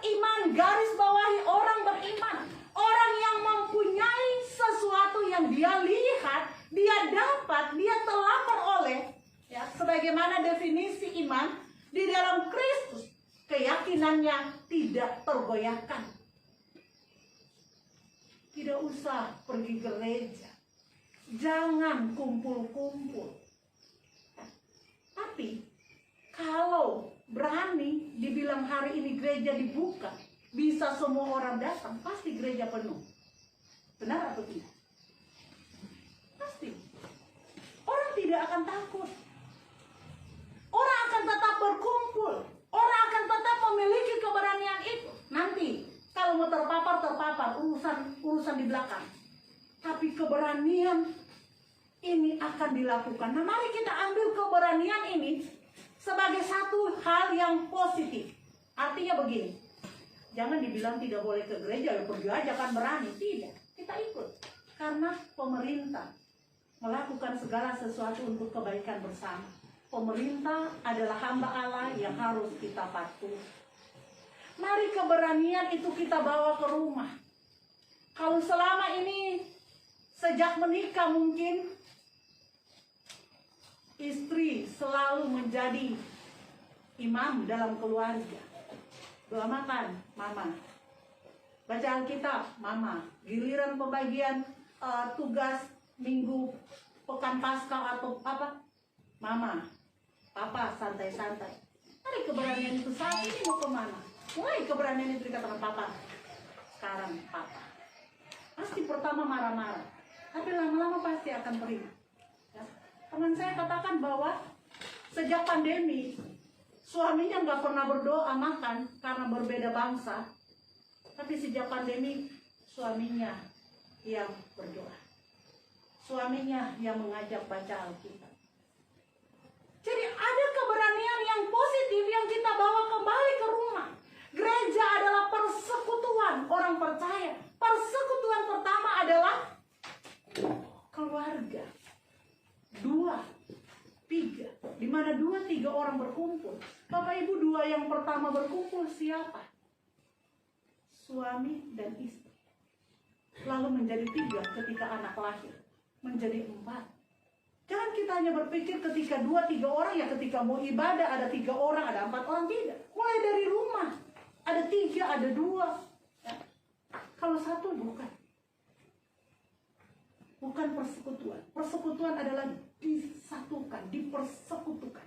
C: beriman, garis bawahi orang beriman. Orang yang mempunyai sesuatu yang dia lihat, dia dapat, dia telah peroleh. Ya, sebagaimana definisi iman di dalam Kristus, keyakinannya tidak tergoyahkan. Tidak usah pergi gereja, jangan kumpul-kumpul. Tapi kalau berani dibilang hari ini gereja dibuka, bisa semua orang datang, pasti gereja penuh. Benar atau tidak? Pasti. Orang tidak akan takut. Orang akan tetap berkumpul. Orang akan tetap memiliki keberanian itu. Nanti kalau mau terpapar, urusan di belakang. Tapi keberanian ini akan dilakukan. Nah, mari kita ambil keberanian ini sebagai satu hal yang positif. Artinya begini, jangan dibilang tidak boleh ke gereja, ya pergi aja kan berani. Tidak, kita ikut. Karena pemerintah melakukan segala sesuatu untuk kebaikan bersama. Pemerintah adalah hamba Allah yang harus kita patuhi. Mari keberanian itu kita bawa ke rumah. Kalau selama ini sejak menikah mungkin istri selalu menjadi imam dalam keluarga. Doa makan, mama. Baca Alkitab, mama. Giliran pembagian tugas minggu, pekan Paskah atau apa, mama. Papa santai-santai. Mari keberanian itu saat ini mau kemana? Mulai keberanian itu dikatakan papa. Sekarang papa. Pasti pertama marah-marah, tapi lama-lama pasti akan terima. Ya. Teman saya katakan bahwa sejak pandemi, suaminya nggak pernah berdoa makan karena berbeda bangsa. Tapi sejak pandemi, suaminya yang berdoa. Suaminya yang mengajak baca Alkitab. Jadi ada keberanian yang positif yang kita bawa kembali ke rumah. Gereja adalah persekutuan orang percaya. Persekutuan pertama adalah keluarga. 2, 3. Di mana 2, 3 orang berkumpul. Bapak Ibu, 2 yang pertama berkumpul siapa? Suami dan istri. Lalu menjadi 3 ketika anak lahir. Menjadi 4. Jangan kita hanya berpikir ketika 2, 3 orang, ya ketika mau ibadah ada 3 orang, ada 4 orang, tidak. Mulai dari rumah. Ada 3, ada 2. Ya. Kalau 1 bukan. Bukan persekutuan. Persekutuan adalah disatukan, dipersekutukan.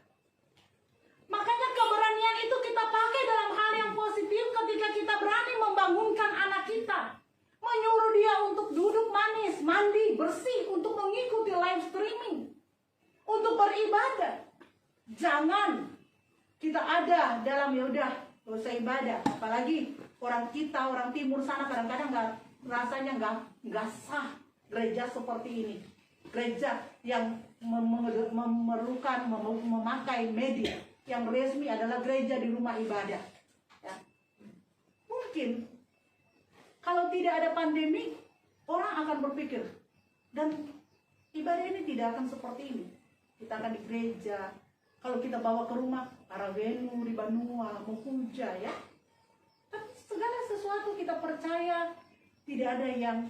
C: Makanya keberanian itu kita pakai dalam hal yang positif ketika kita berani membangunkan anak kita. Menyuruh dia untuk duduk manis, mandi, bersih, untuk mengikuti live streaming. Untuk beribadah. Jangan kita ada dalam yaudah, gak usah ibadah. Apalagi orang kita, orang timur sana kadang-kadang rasanya nggak sah gereja seperti ini. Gereja yang memerlukan, memakai media. Yang resmi adalah gereja di rumah ibadah. Ya. Mungkin kalau tidak ada pandemi, orang akan berpikir, dan ibadah ini tidak akan seperti ini. Kita akan di gereja. Kalau kita bawa ke rumah, Arawenu, Ribanua, Mukuja, ya. Tapi segala sesuatu kita percaya tidak ada yang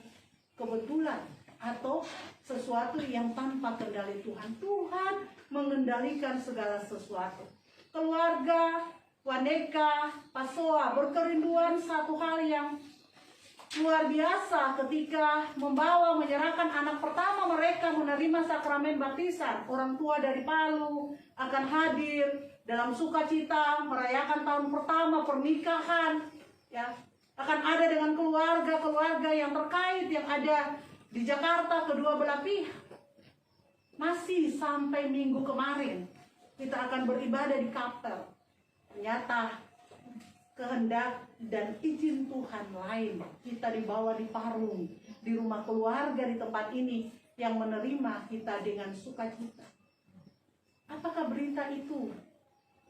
C: kebetulan atau sesuatu yang tanpa kendali Tuhan. Tuhan mengendalikan segala sesuatu. Keluarga, Waneka, Pasoa berkerinduan satu hal yang luar biasa ketika menyerahkan anak pertama mereka menerima sakramen baptisan. Orang tua dari Palu akan hadir dalam sukacita merayakan tahun pertama pernikahan, ya. Akan ada dengan keluarga-keluarga yang terkait yang ada di Jakarta kedua belah pihak. Masih sampai minggu kemarin kita akan beribadah di kapel. Ternyata kehendak dan izin Tuhan lain, kita dibawa di Parung, di rumah keluarga di tempat ini yang menerima kita dengan sukacita. Apakah berita itu,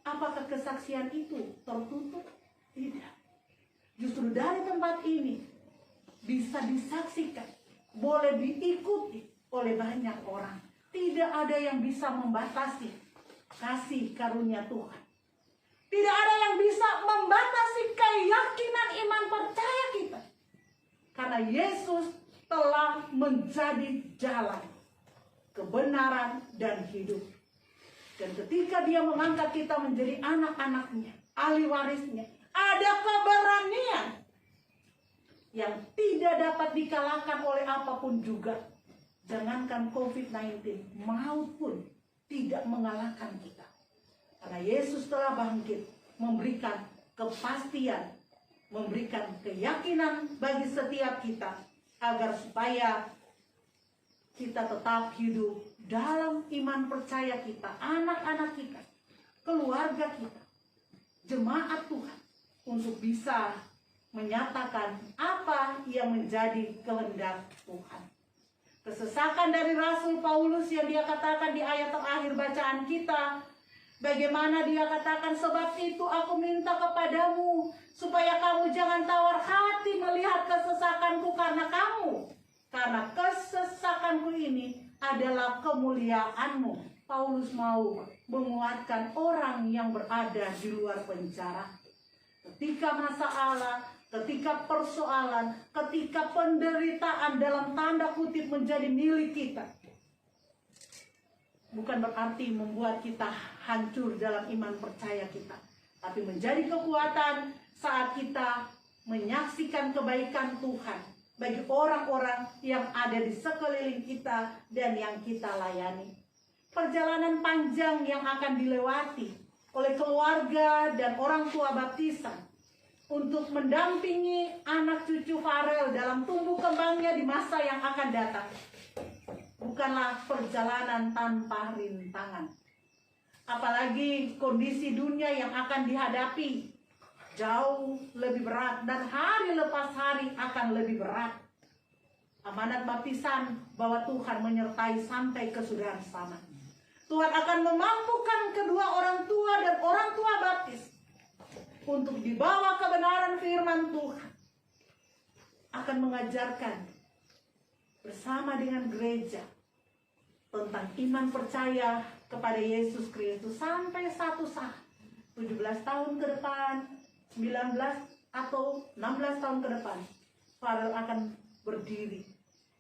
C: apakah kesaksian itu tertutup? Tidak. Justru dari tempat ini bisa disaksikan, boleh diikuti oleh banyak orang. Tidak ada yang bisa membatasi kasih karunia Tuhan. Tidak ada yang bisa membatasi keyakinan iman percaya kita. Karena Yesus telah menjadi jalan, kebenaran, dan hidup. Dan ketika Dia mengangkat kita menjadi anak-anaknya, ahli warisnya, ada keberanian yang tidak dapat dikalahkan oleh apapun juga. Jangankan COVID-19, maut pun tidak mengalahkan kita. Karena Yesus telah bangkit, memberikan kepastian, memberikan keyakinan bagi setiap kita, agar supaya kita tetap hidup dalam iman percaya kita, anak-anak kita, keluarga kita, jemaat Tuhan, untuk bisa menyatakan apa yang menjadi kehendak Tuhan. Kesesakan dari Rasul Paulus yang dia katakan di ayat terakhir bacaan kita, bagaimana dia katakan, sebab itu aku minta kepadamu supaya kamu jangan tawar hati melihat kesesakanku karena kamu. Karena kesesakanku ini adalah kemuliaanmu. Paulus mau menguatkan orang yang berada di luar penjara. Ketika masalah, ketika persoalan, ketika penderitaan dalam tanda kutip menjadi milik kita, bukan berarti membuat kita hancur dalam iman percaya kita, tapi menjadi kekuatan saat kita menyaksikan kebaikan Tuhan bagi orang-orang yang ada di sekeliling kita dan yang kita layani. Perjalanan panjang yang akan dilewati oleh keluarga dan orang tua baptisan untuk mendampingi anak cucu Farel dalam tumbuh kembangnya di masa yang akan datang bukanlah perjalanan tanpa rintangan. Apalagi kondisi dunia yang akan dihadapi jauh lebih berat dan hari lepas hari akan lebih berat. Amanat baptisan bahwa Tuhan menyertai sampai kesudahan sama. Tuhan akan memampukan kedua orang tua dan orang tua baptis untuk dibawa kebenaran firman Tuhan, akan mengajarkan bersama dengan gereja tentang iman percaya kepada Yesus Kristus sampai satu saat 17 tahun ke depan, 19 atau 16 tahun ke depan, Farel akan berdiri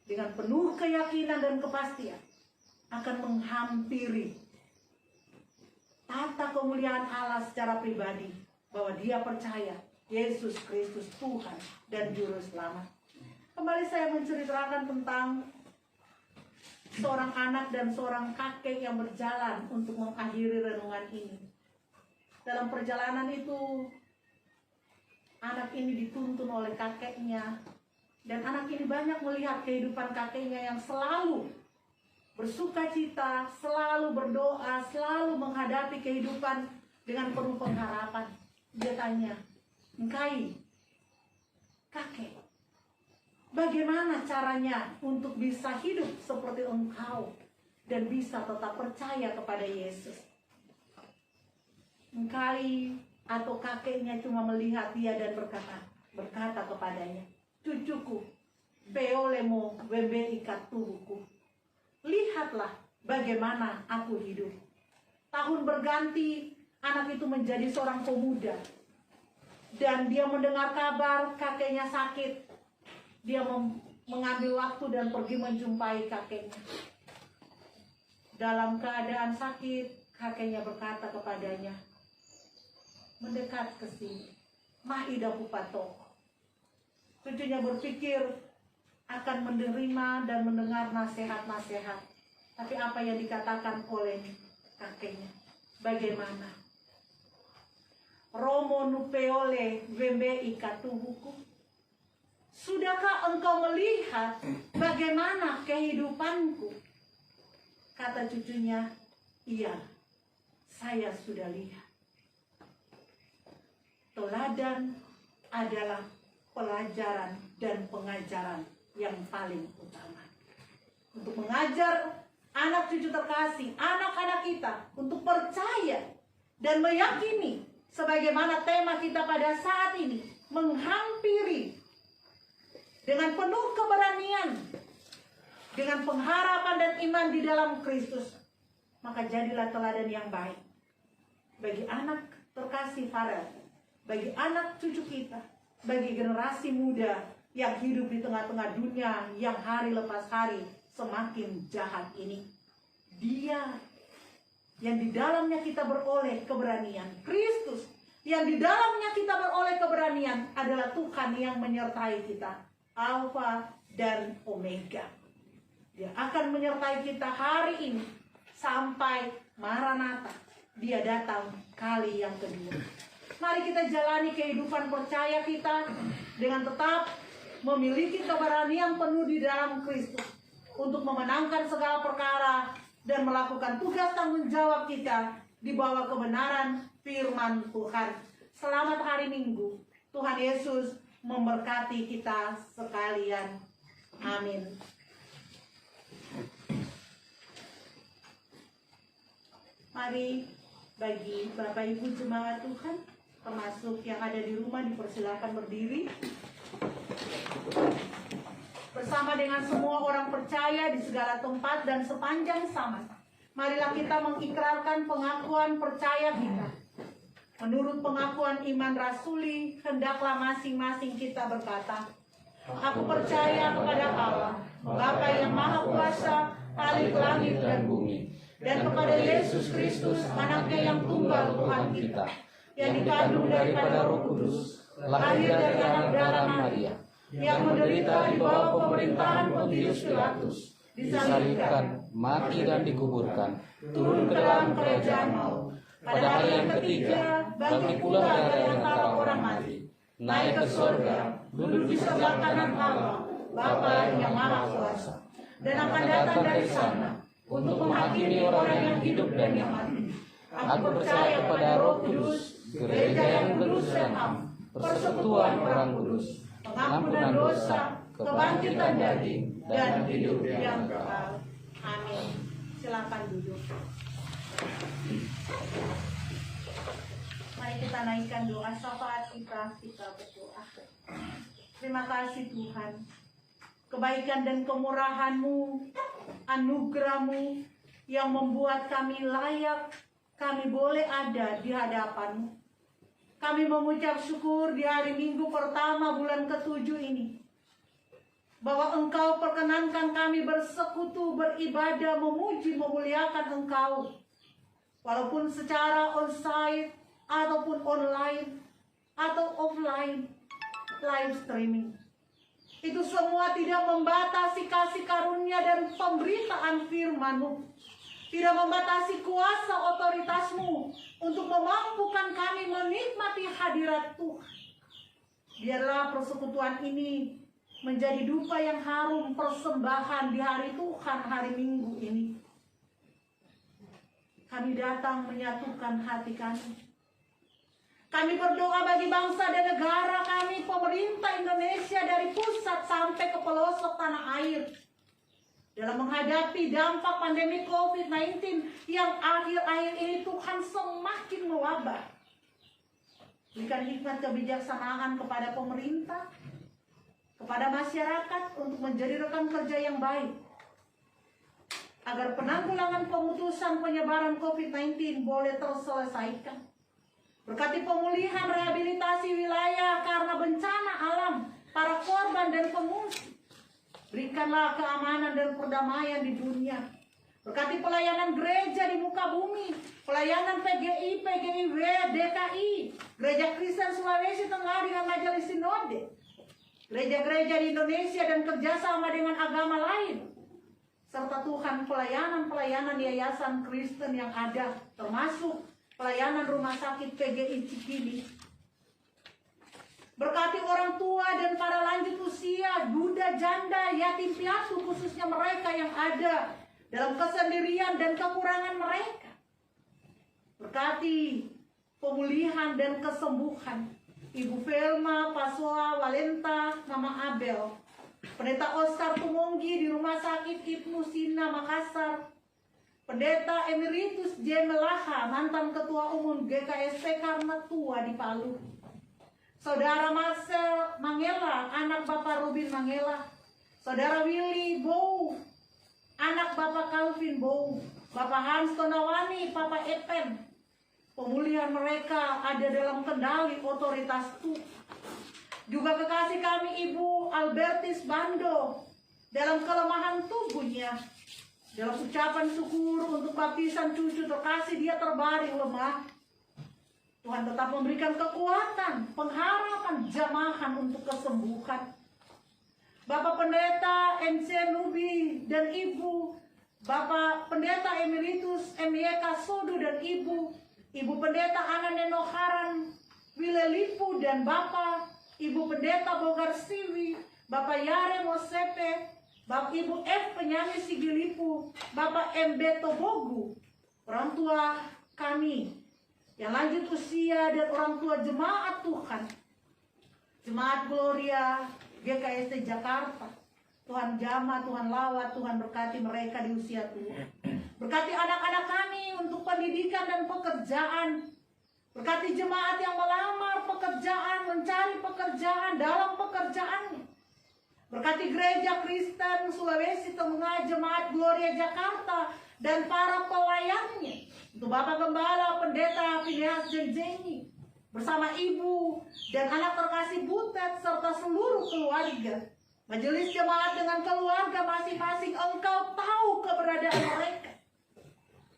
C: dengan penuh keyakinan dan kepastian akan menghampiri tata kemuliaan Allah secara pribadi, bahwa dia percaya Yesus Kristus Tuhan dan Juru Selamat. Kembali saya menceritakan tentang seorang anak dan seorang kakek yang berjalan untuk mengakhiri renungan ini. Dalam perjalanan itu, anak ini dituntun oleh kakeknya, dan anak ini banyak melihat kehidupan kakeknya yang selalu bersuka cita, selalu berdoa, selalu menghadapi kehidupan dengan penuh pengharapan. Dia tanya, "Engkai, kakek, bagaimana caranya untuk bisa hidup seperti engkau dan bisa tetap percaya kepada Yesus?" Engkai atau kakeknya cuma melihat dia dan berkata kepadanya, "Cucuku, peolemo wembe ikat tubuhku. Lihatlah bagaimana aku hidup." Tahun berganti, anak itu menjadi seorang pemuda. Dan dia mendengar kabar kakeknya sakit. Dia mengambil waktu dan pergi menjumpai kakeknya. Dalam keadaan sakit, kakeknya berkata kepadanya, "Mendekat ke sini, maida pupato." Cucunya berpikir akan menerima dan mendengar nasihat-nasihat. Tapi apa yang dikatakan oleh kakeknya? Bagaimana? "Romo nupeole wembe ikatuhuku." Sudahkah engkau melihat bagaimana kehidupanku? Kata cucunya, "Iya, saya sudah lihat." Teladan adalah pelajaran dan pengajaran yang paling utama. Untuk mengajar anak cucu terkasih, anak-anak kita untuk percaya dan meyakini sebagaimana tema kita pada saat ini, menghampiri dengan penuh keberanian, dengan pengharapan dan iman di dalam Kristus. Maka jadilah teladan yang baik bagi anak terkasih Farel, bagi anak cucu kita, bagi generasi muda yang hidup di tengah-tengah dunia yang hari lepas hari semakin jahat ini. Dia yang di dalamnya kita beroleh keberanian, Kristus yang di dalamnya kita beroleh keberanian adalah Tuhan yang menyertai kita, Alfa dan Omega. Dia akan menyertai kita hari ini sampai Maranatha, dia datang kali yang kedua. Mari kita jalani kehidupan percaya kita dengan tetap memiliki keberanian penuh di dalam Kristus untuk memenangkan segala perkara dan melakukan tugas tanggung jawab kita di bawah kebenaran firman Tuhan. Selamat hari Minggu. Tuhan Yesus memberkati kita sekalian. Amin. Mari bagi Bapak Ibu jemaat Tuhan, termasuk yang ada di rumah, dipersilakan berdiri. Bersama dengan semua orang percaya di segala tempat dan sepanjang zaman, marilah kita mengikrarkan pengakuan percaya kita. Menurut pengakuan iman rasuli, hendaklah masing-masing kita berkata, aku percaya kepada Allah, Bapa yang Maha Kuasa, Khalik langit dan bumi, dan kepada Yesus Kristus, anaknya yang tunggal Tuhan kita, yang dikandung daripada Roh Kudus, lahir dari anak darah Maria, yang menderita di bawah pemerintahan Pontius Pilatus,
B: disalibkan, mati dan dikuburkan,
C: turun ke dalam kerajaan maut. Pada hari yang ketiga, bangkit pula dari antara orang mati, naik ke surga, duduk di sebelah kanan Allah, Bapa yang Maha Kuasa, dan akan datang dari sana untuk menghakimi orang yang hidup dan yang mati. Aku percaya kepada Roh Kudus, gereja yang kudus dan am, persekutuan orang kudus, pengampunan dosa, kebangkitan daging, dan hidup yang kekal. Amin. Silakan duduk. Mari kita naikkan doa syafaat kita berdoa. Terima kasih Tuhan, kebaikan dan kemurahan-Mu, anugerah-Mu yang membuat kami layak, kami boleh ada di hadapan-Mu. Kami mengucap syukur di hari Minggu pertama bulan ke-7 ini, bahwa Engkau perkenankan kami bersekutu, beribadah, memuji, memuliakan Engkau. Walaupun secara onsite, ataupun online, atau offline, live streaming. Itu semua tidak membatasi kasih karunia dan pemberitaan firman-Mu. Tidak membatasi kuasa otoritas-Mu untuk memampukan kami menikmati hadirat Tuhan. Biarlah persekutuan ini menjadi dupa yang harum, persembahan di hari Tuhan, hari Minggu ini. Kami datang menyatukan hati kami. Kami berdoa bagi bangsa dan negara kami, pemerintah Indonesia dari pusat sampai ke pelosok tanah air, dalam menghadapi dampak pandemi COVID-19 yang akhir-akhir ini Tuhan semakin mewabah. Berikan hikmat kebijaksanaan kepada pemerintah, kepada masyarakat untuk menjadi rekan kerja yang baik, agar penanggulangan pemutusan penyebaran COVID-19 boleh terselesaikan. Berkati pemulihan rehabilitasi wilayah karena bencana alam, para korban dan pengungsi. Berikanlah keamanan dan perdamaian di dunia. Berkati pelayanan gereja di muka bumi, pelayanan PGI, PGIW, DKI, Gereja Kristen Sulawesi Tengah dengan Majelis Sinode, gereja-gereja di Indonesia dan kerjasama dengan agama lain, serta Tuhan pelayanan-pelayanan yayasan Kristen yang ada, termasuk pelayanan rumah sakit PGI Cikini. Berkati orang tua dan para lanjut usia, duda, janda, yatim piatu, khususnya mereka yang ada dalam kesendirian dan kekurangan mereka. Berkati pemulihan dan kesembuhan Ibu Velma, Pasoa, Walenta, Mama Abel, Pendeta Oscar Tumonggi di Rumah Sakit Ibnu Sina, Makassar, Pendeta Emeritus J. Melaha, mantan Ketua Umum GKSP karena tua di Palu, Saudara Marcel Mangela, anak Bapak Rubin Mangela, Saudara Willy Bow, anak Bapak Calvin Bow, Bapak Hans Tonawani, Papa Epen, Pemulihan mereka ada dalam kendali otoritas Tuhan. Juga kekasih kami Ibu Albertis Bando dalam kelemahan tubuhnya, dalam ucapan syukur untuk baptisan cucu terkasih dia terbaring lemah. Tuhan tetap memberikan kekuatan, pengharapan, jamahan untuk kesembuhan. Bapak Pendeta MC Nubi dan Ibu, Bapak Pendeta Emeritus MYK Sodo dan Ibu Pendeta Ana Nenoharan Wilelipu dan Bapak Ibu Pendeta Bogar Siwi, Bapak Yare Mosepe, Bapak Ibu F Penyanyi Sigilipu, Bapak M Beto Bogu, orang tua kami yang lanjut usia dan orang tua jemaat Tuhan, Jemaat Gloria GKST Jakarta. Tuhan jamah, Tuhan lawat, Tuhan berkati mereka di usia tua. Berkati anak-anak kami untuk pendidikan dan pekerjaan. Berkati jemaat yang melamar pekerjaan, mencari pekerjaan dalam pekerjaannya. Berkati Gereja Kristen Sulawesi Tengah, Jemaat Gloria Jakarta, dan para pelayannya. Untuk Bapak Gembala, Pendeta Phineas Jenjengi, bersama ibu dan anak terkasih Butet, serta seluruh keluarga. Majelis jemaat dengan keluarga masing-masing, Engkau tahu keberadaan mereka.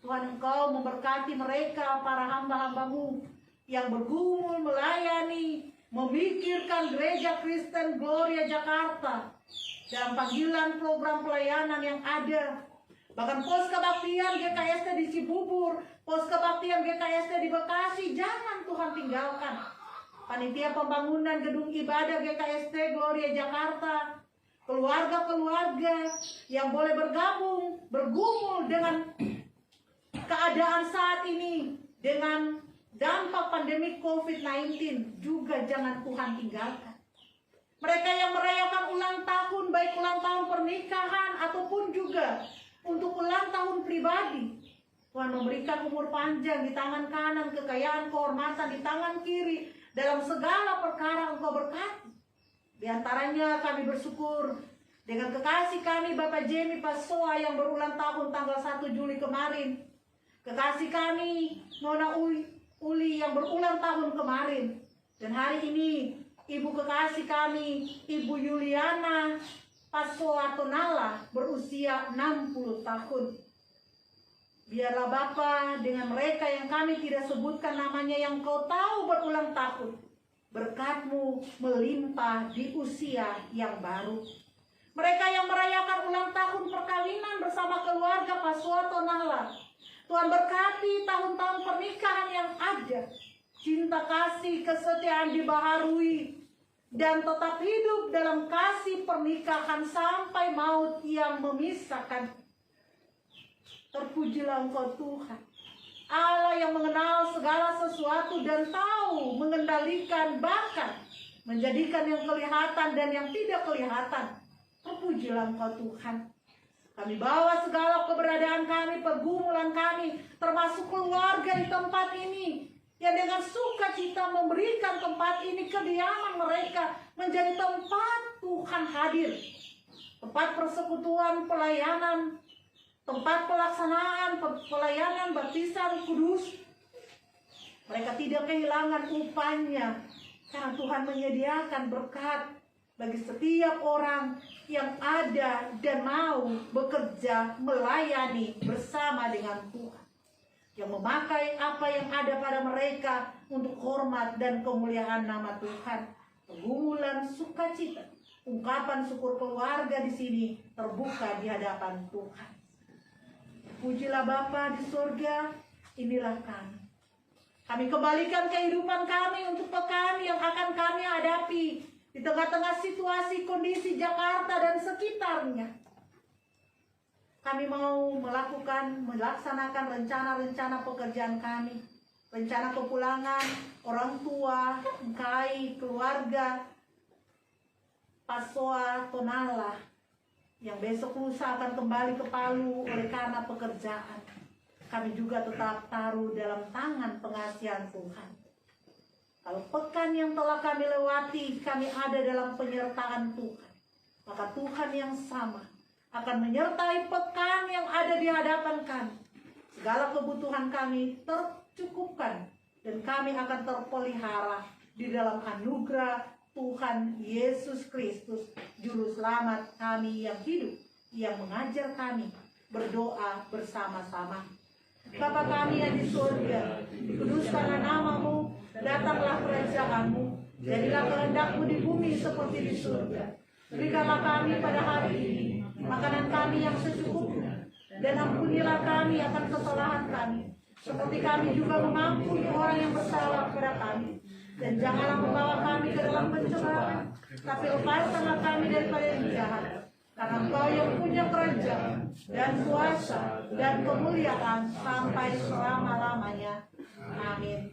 C: Tuhan, Engkau memberkati mereka, para hamba-hambamu yang bergumul melayani, memikirkan Gereja Kristen Gloria Jakarta dalam panggilan program pelayanan yang ada. Bahkan pos kebaktian GKST di Cibubur, pos kebaktian GKST di Bekasi, jangan Tuhan tinggalkan. Panitia pembangunan gedung ibadah GKST Gloria Jakarta, keluarga-keluarga yang boleh bergabung, bergumul dengan keadaan saat ini, dengan dampak pandemi COVID-19, juga jangan Tuhan tinggalkan. Mereka yang merayakan ulang tahun, baik ulang tahun pernikahan ataupun juga untuk ulang tahun pribadi, Tuhan memberikan umur panjang di tangan kanan, kekayaan, kehormatan di tangan kiri. Dalam segala perkara Engkau berkati. Di antaranya kami bersyukur dengan kekasih kami Bapak Jemi Pasoa yang berulang tahun tanggal 1 Juli kemarin. Kekasih kami Nona Uli yang berulang tahun kemarin. Dan hari ini ibu kekasih kami Ibu Yuliana Pasoa Tonala berusia 60 tahun. Biarlah Bapa dengan mereka yang kami tidak sebutkan namanya yang Kau tahu berulang tahun, berkat-Mu melimpah di usia yang baru. Mereka yang merayakan ulang tahun perkawinan bersama keluarga Pasoa Tonala, Tuhan berkati tahun-tahun pernikahan yang ada, cinta kasih kesetiaan dibaharui, dan tetap hidup dalam kasih pernikahan sampai maut yang memisahkan. Terpujilah Engkau Tuhan, Allah yang mengenal segala sesuatu dan tahu mengendalikan, bahkan menjadikan yang kelihatan dan yang tidak kelihatan. Terpujilah Engkau Tuhan. Kami bawa segala keberadaan kami, pergumulan kami, termasuk keluarga di tempat ini, yang dengan sukacita memberikan tempat ini, kediaman mereka, menjadi tempat Tuhan hadir, tempat persekutuan, pelayanan, tempat pelaksanaan pelayanan baptisan kudus. Mereka tidak kehilangan upahnya, karena Tuhan menyediakan berkat bagi setiap orang yang ada dan mau bekerja melayani bersama dengan Tuhan, yang memakai apa yang ada pada mereka untuk hormat dan kemuliaan nama Tuhan. Pergumulan sukacita, ungkapan syukur keluarga di sini terbuka di hadapan Tuhan. Pujilah Bapa di surga, inilah kami. Kami kembalikan kehidupan kami untuk pekan yang akan kami hadapi di tengah-tengah situasi kondisi Jakarta dan sekitarnya. Kami mau melaksanakan rencana-rencana pekerjaan kami, rencana kepulangan orang tua, engkai, keluarga Pasoa Tonala yang besok lusa akan kembali ke Palu oleh karena pekerjaan. Kami juga tetap taruh dalam tangan pengasihan Tuhan. Kalau pekan yang telah kami lewati, kami ada dalam penyertaan Tuhan, maka Tuhan yang sama akan menyertai pekan yang ada di hadapan kami. Segala kebutuhan kami cukupkan, dan kami akan terpelihara di dalam anugerah Tuhan Yesus Kristus, Juru Selamat kami yang hidup, yang mengajar kami berdoa bersama-sama. Bapa kami yang di surga, dikuduskanlah namamu, datanglah kerajaanmu, jadilah kehendakmu di bumi seperti di surga. Berikanlah kami pada hari ini makanan kami yang secukupnya, dan ampunilah kami akan kesalahan kami, seperti kami juga mengampuni orang yang bersalah kepada kami. Dan janganlah membawa kami ke dalam pencobaan, tapi lepaskanlah kami daripada yang jahat. Karena Engkau yang punya kerajaan dan kuasa dan kemuliaan sampai selama-lamanya. Amin.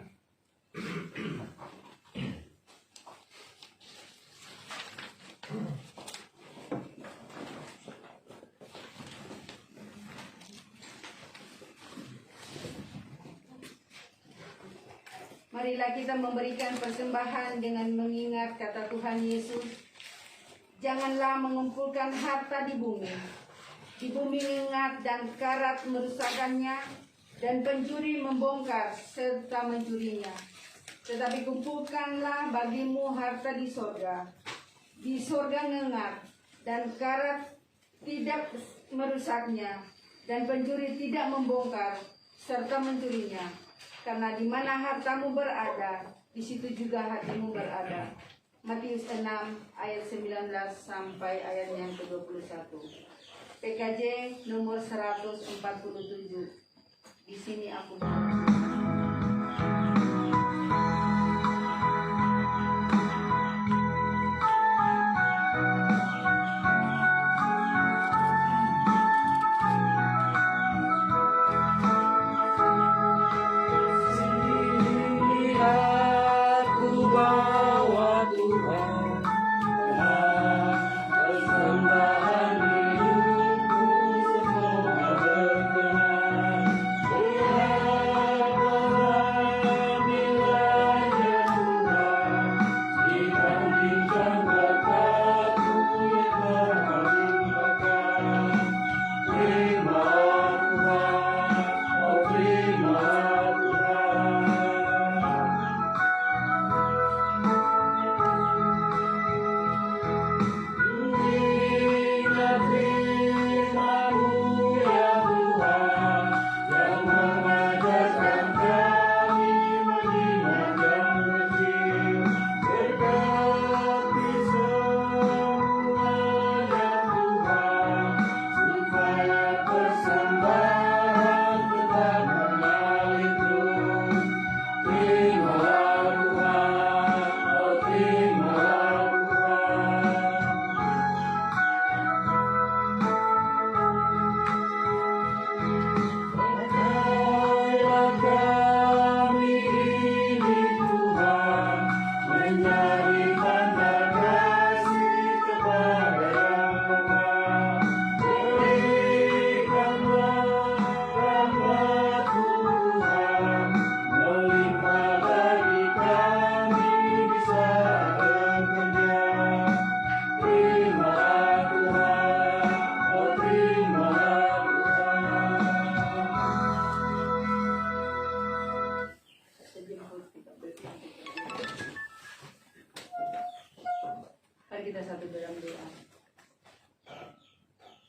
A: Marilah kita memberikan persembahan dengan mengingat kata Tuhan Yesus, janganlah mengumpulkan harta di bumi ingat dan karat merusakkannya, dan pencuri membongkar serta mencurinya. Tetapi kumpulkanlah bagimu harta di sorga. Di sorga ngengat dan karat tidak merusaknya, dan pencuri tidak membongkar serta mencurinya. Karena di mana hartamu berada, di situ juga hatimu berada. Matius 6 ayat 19 sampai ayat yang ke-21. PKJ nomor 147. Di sini aku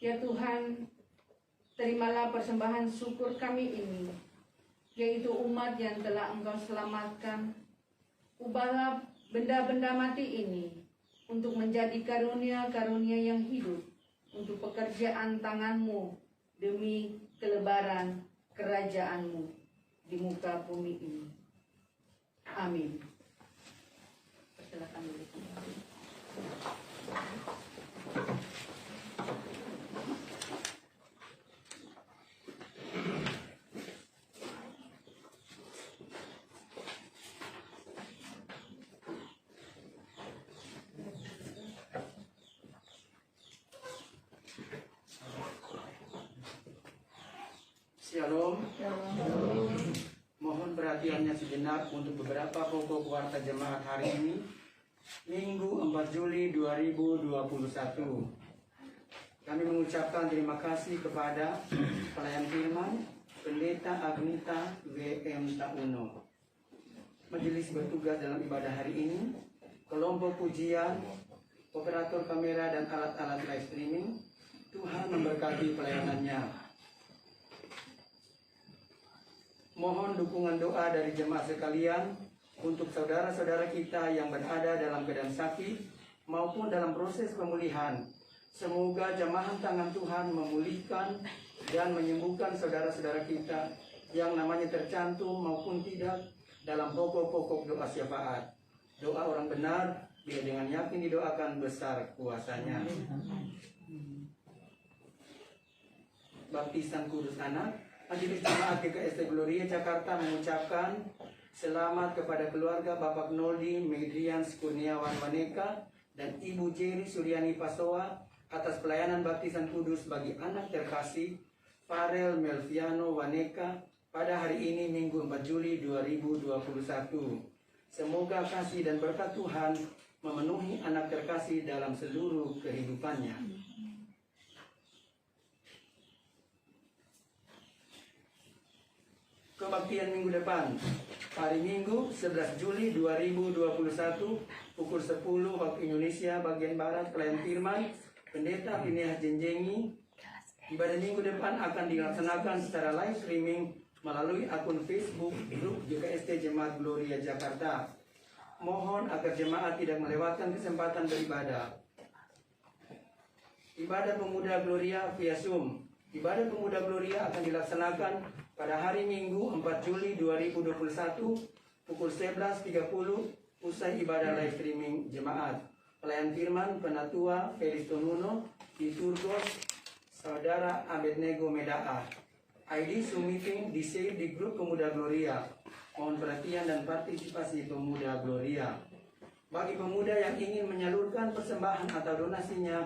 A: Ya Tuhan, terimalah persembahan syukur kami ini, yaitu umat yang telah Engkau selamatkan. Ubahlah benda-benda mati ini untuk menjadi karunia-karunia yang hidup, untuk pekerjaan tangan-Mu demi kelebaran kerajaan-Mu di muka bumi ini. Amin. Persilakan dulu.
E: Shalom. Mohon perhatiannya sejenak untuk beberapa pokok warta jemaat hari ini, Minggu 4 Juli 2021. Kami mengucapkan terima kasih kepada pelayan firman Pendeta Agnita W.M. Tauno. Majelis bertugas dalam ibadah hari ini, kelompok pujian, operator kamera dan alat-alat live streaming. Tuhan memberkati pelayanannya. Mohon dukungan doa dari jemaat sekalian untuk saudara-saudara kita yang berada dalam keadaan sakit maupun dalam proses pemulihan. Semoga jamahan tangan Tuhan memulihkan dan menyembuhkan saudara-saudara kita yang namanya tercantum maupun tidak dalam pokok-pokok doa syafaat. Doa orang benar bila dengan yakin didoakan besar kuasanya. Baptisan Kudus Anak. Majelis Jemaat GKST Gloria Jakarta mengucapkan selamat kepada keluarga Bapak Noldi Medrians Kurniawan Waneka dan Ibu Jerry Suryani Pasoa atas pelayanan baptisan kudus bagi anak terkasih Farel Melviano Waneka pada hari ini Minggu 4 Juli 2021. Semoga kasih dan berkat Tuhan memenuhi anak terkasih dalam seluruh kehidupannya. Kebaktian minggu depan, hari Minggu 11 Juli 2021 pukul 10 waktu Indonesia bagian Barat, pelayan firman Pendeta Piniah Jenjengi. Ibadah minggu depan akan dilaksanakan secara live streaming melalui akun Facebook grup GKST Jemaat Gloria Jakarta. Mohon agar jemaat tidak melewatkan kesempatan beribadah. Ibadah Pemuda Gloria via Zoom. Ibadah Pemuda Gloria akan dilaksanakan pada hari Minggu 4 Juli 2021 pukul 11.30 usai ibadah live streaming jemaat. Pelayan firman Penatua Felis Tonuno di Turgos, Saudara Abednego Medaa. ID Zoom meeting di-save di grup Pemuda Gloria. Mohon perhatian dan partisipasi Pemuda Gloria. Bagi pemuda yang ingin menyalurkan persembahan atau donasinya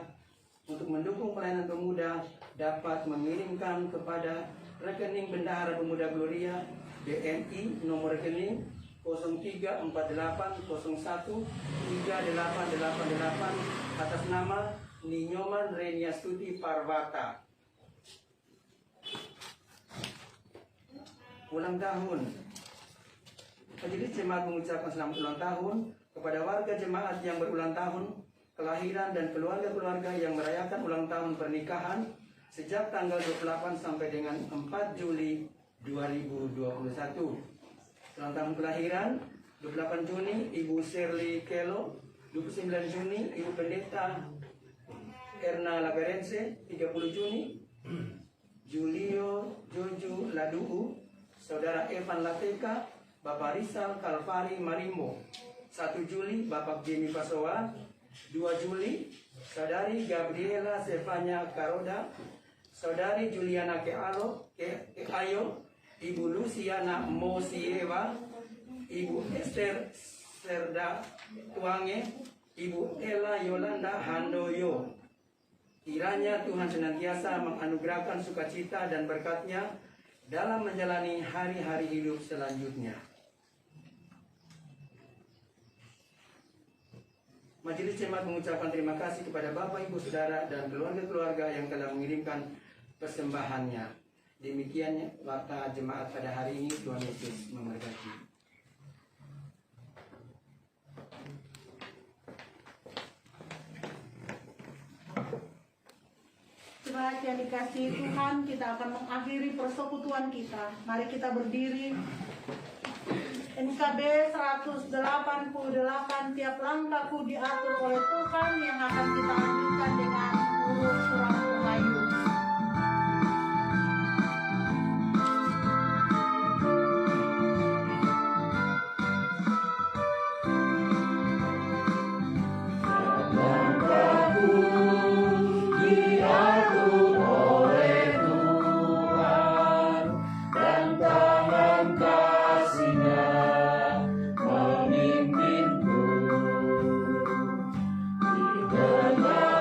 E: untuk mendukung pelayanan pemuda, dapat mengirimkan kepada rekening Bendahara Pemuda Gloria BNI nomor rekening 0348013888 atas nama Ninyoman Renia Stuti Parwata. Ulang tahun. Majelis Jemaat mengucapkan selamat ulang tahun kepada warga jemaat yang berulang tahun kelahiran dan keluarga-keluarga yang merayakan ulang tahun pernikahan sejak tanggal 28 sampai dengan 4 Juli 2021. Ulang tahun kelahiran 28 Juni Ibu Shirley Kelo, 29 Juni Ibu Pendeta Erna Laberense, 30 Juni Julio Jojo Laduu, Saudara Evan Lateka, Bapak Rizal Kalvari Marimbo. 1 Juli Bapak Jimmy Pasoa. 2 Juli Saudari Gabriela Stefania Karoda, Saudari Juliana Kealo Keayo, Ibu Luciana Mosiewa, Ibu Esther Serda Tuange, Ibu Ella Yolanda Handoyo. Kiranya Tuhan senantiasa menganugerahkan sukacita dan berkat-Nya dalam menjalani hari-hari hidup selanjutnya. Majelis Jemaat mengucapkan terima kasih kepada Bapak, Ibu, Saudara, dan keluarga-keluarga yang telah mengirimkan persembahannya. Demikian warta jemaat pada hari ini. Tuhan Yesus memberkati.
C: Jemaat yang dikasihi Tuhan, kita akan mengakhiri persekutuan kita. Mari kita berdiri. NKB 188, tiap langkahku diatur oleh Tuhan, yang akan kita lanjutkan dengan huruf surat Melayu.
D: Memimpinku di tengah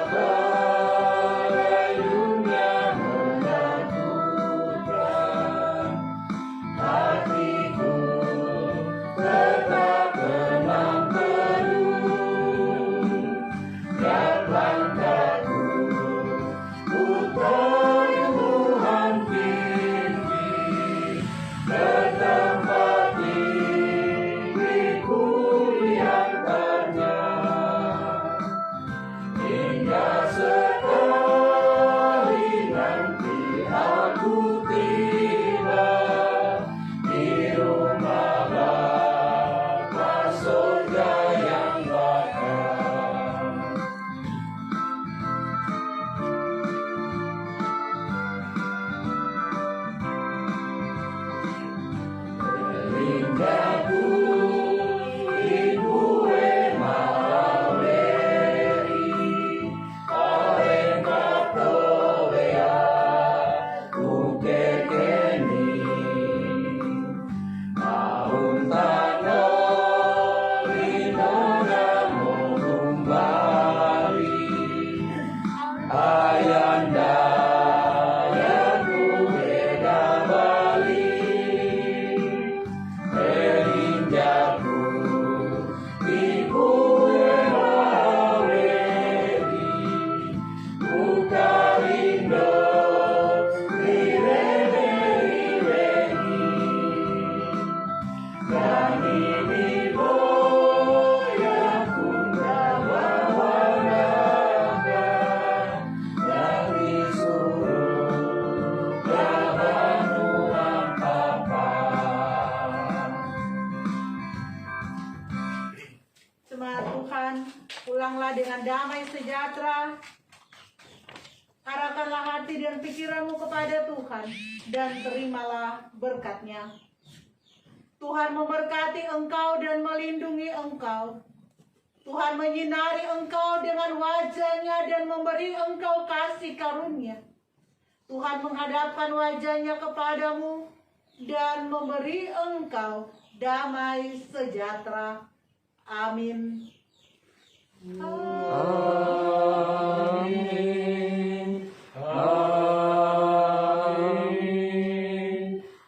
C: Semangat Tuhan, pulanglah dengan damai sejahtera. Arahkanlah hati dan pikiranmu kepada Tuhan dan terimalah berkat-Nya. Tuhan memberkati engkau dan melindungi engkau. Tuhan menyinari engkau dengan wajah-Nya dan memberi engkau kasih karunia. Tuhan menghadapkan wajah-Nya kepadamu dan memberi engkau damai sejahtera. Amin.
B: Amin. Amin.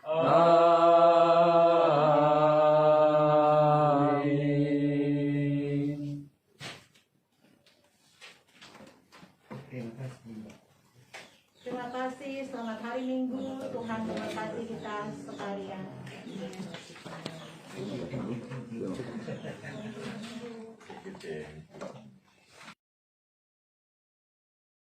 B: Amin.
C: Terima kasih. Selamat hari Minggu. Tuhan memberkati kita sekalian.
F: Good day.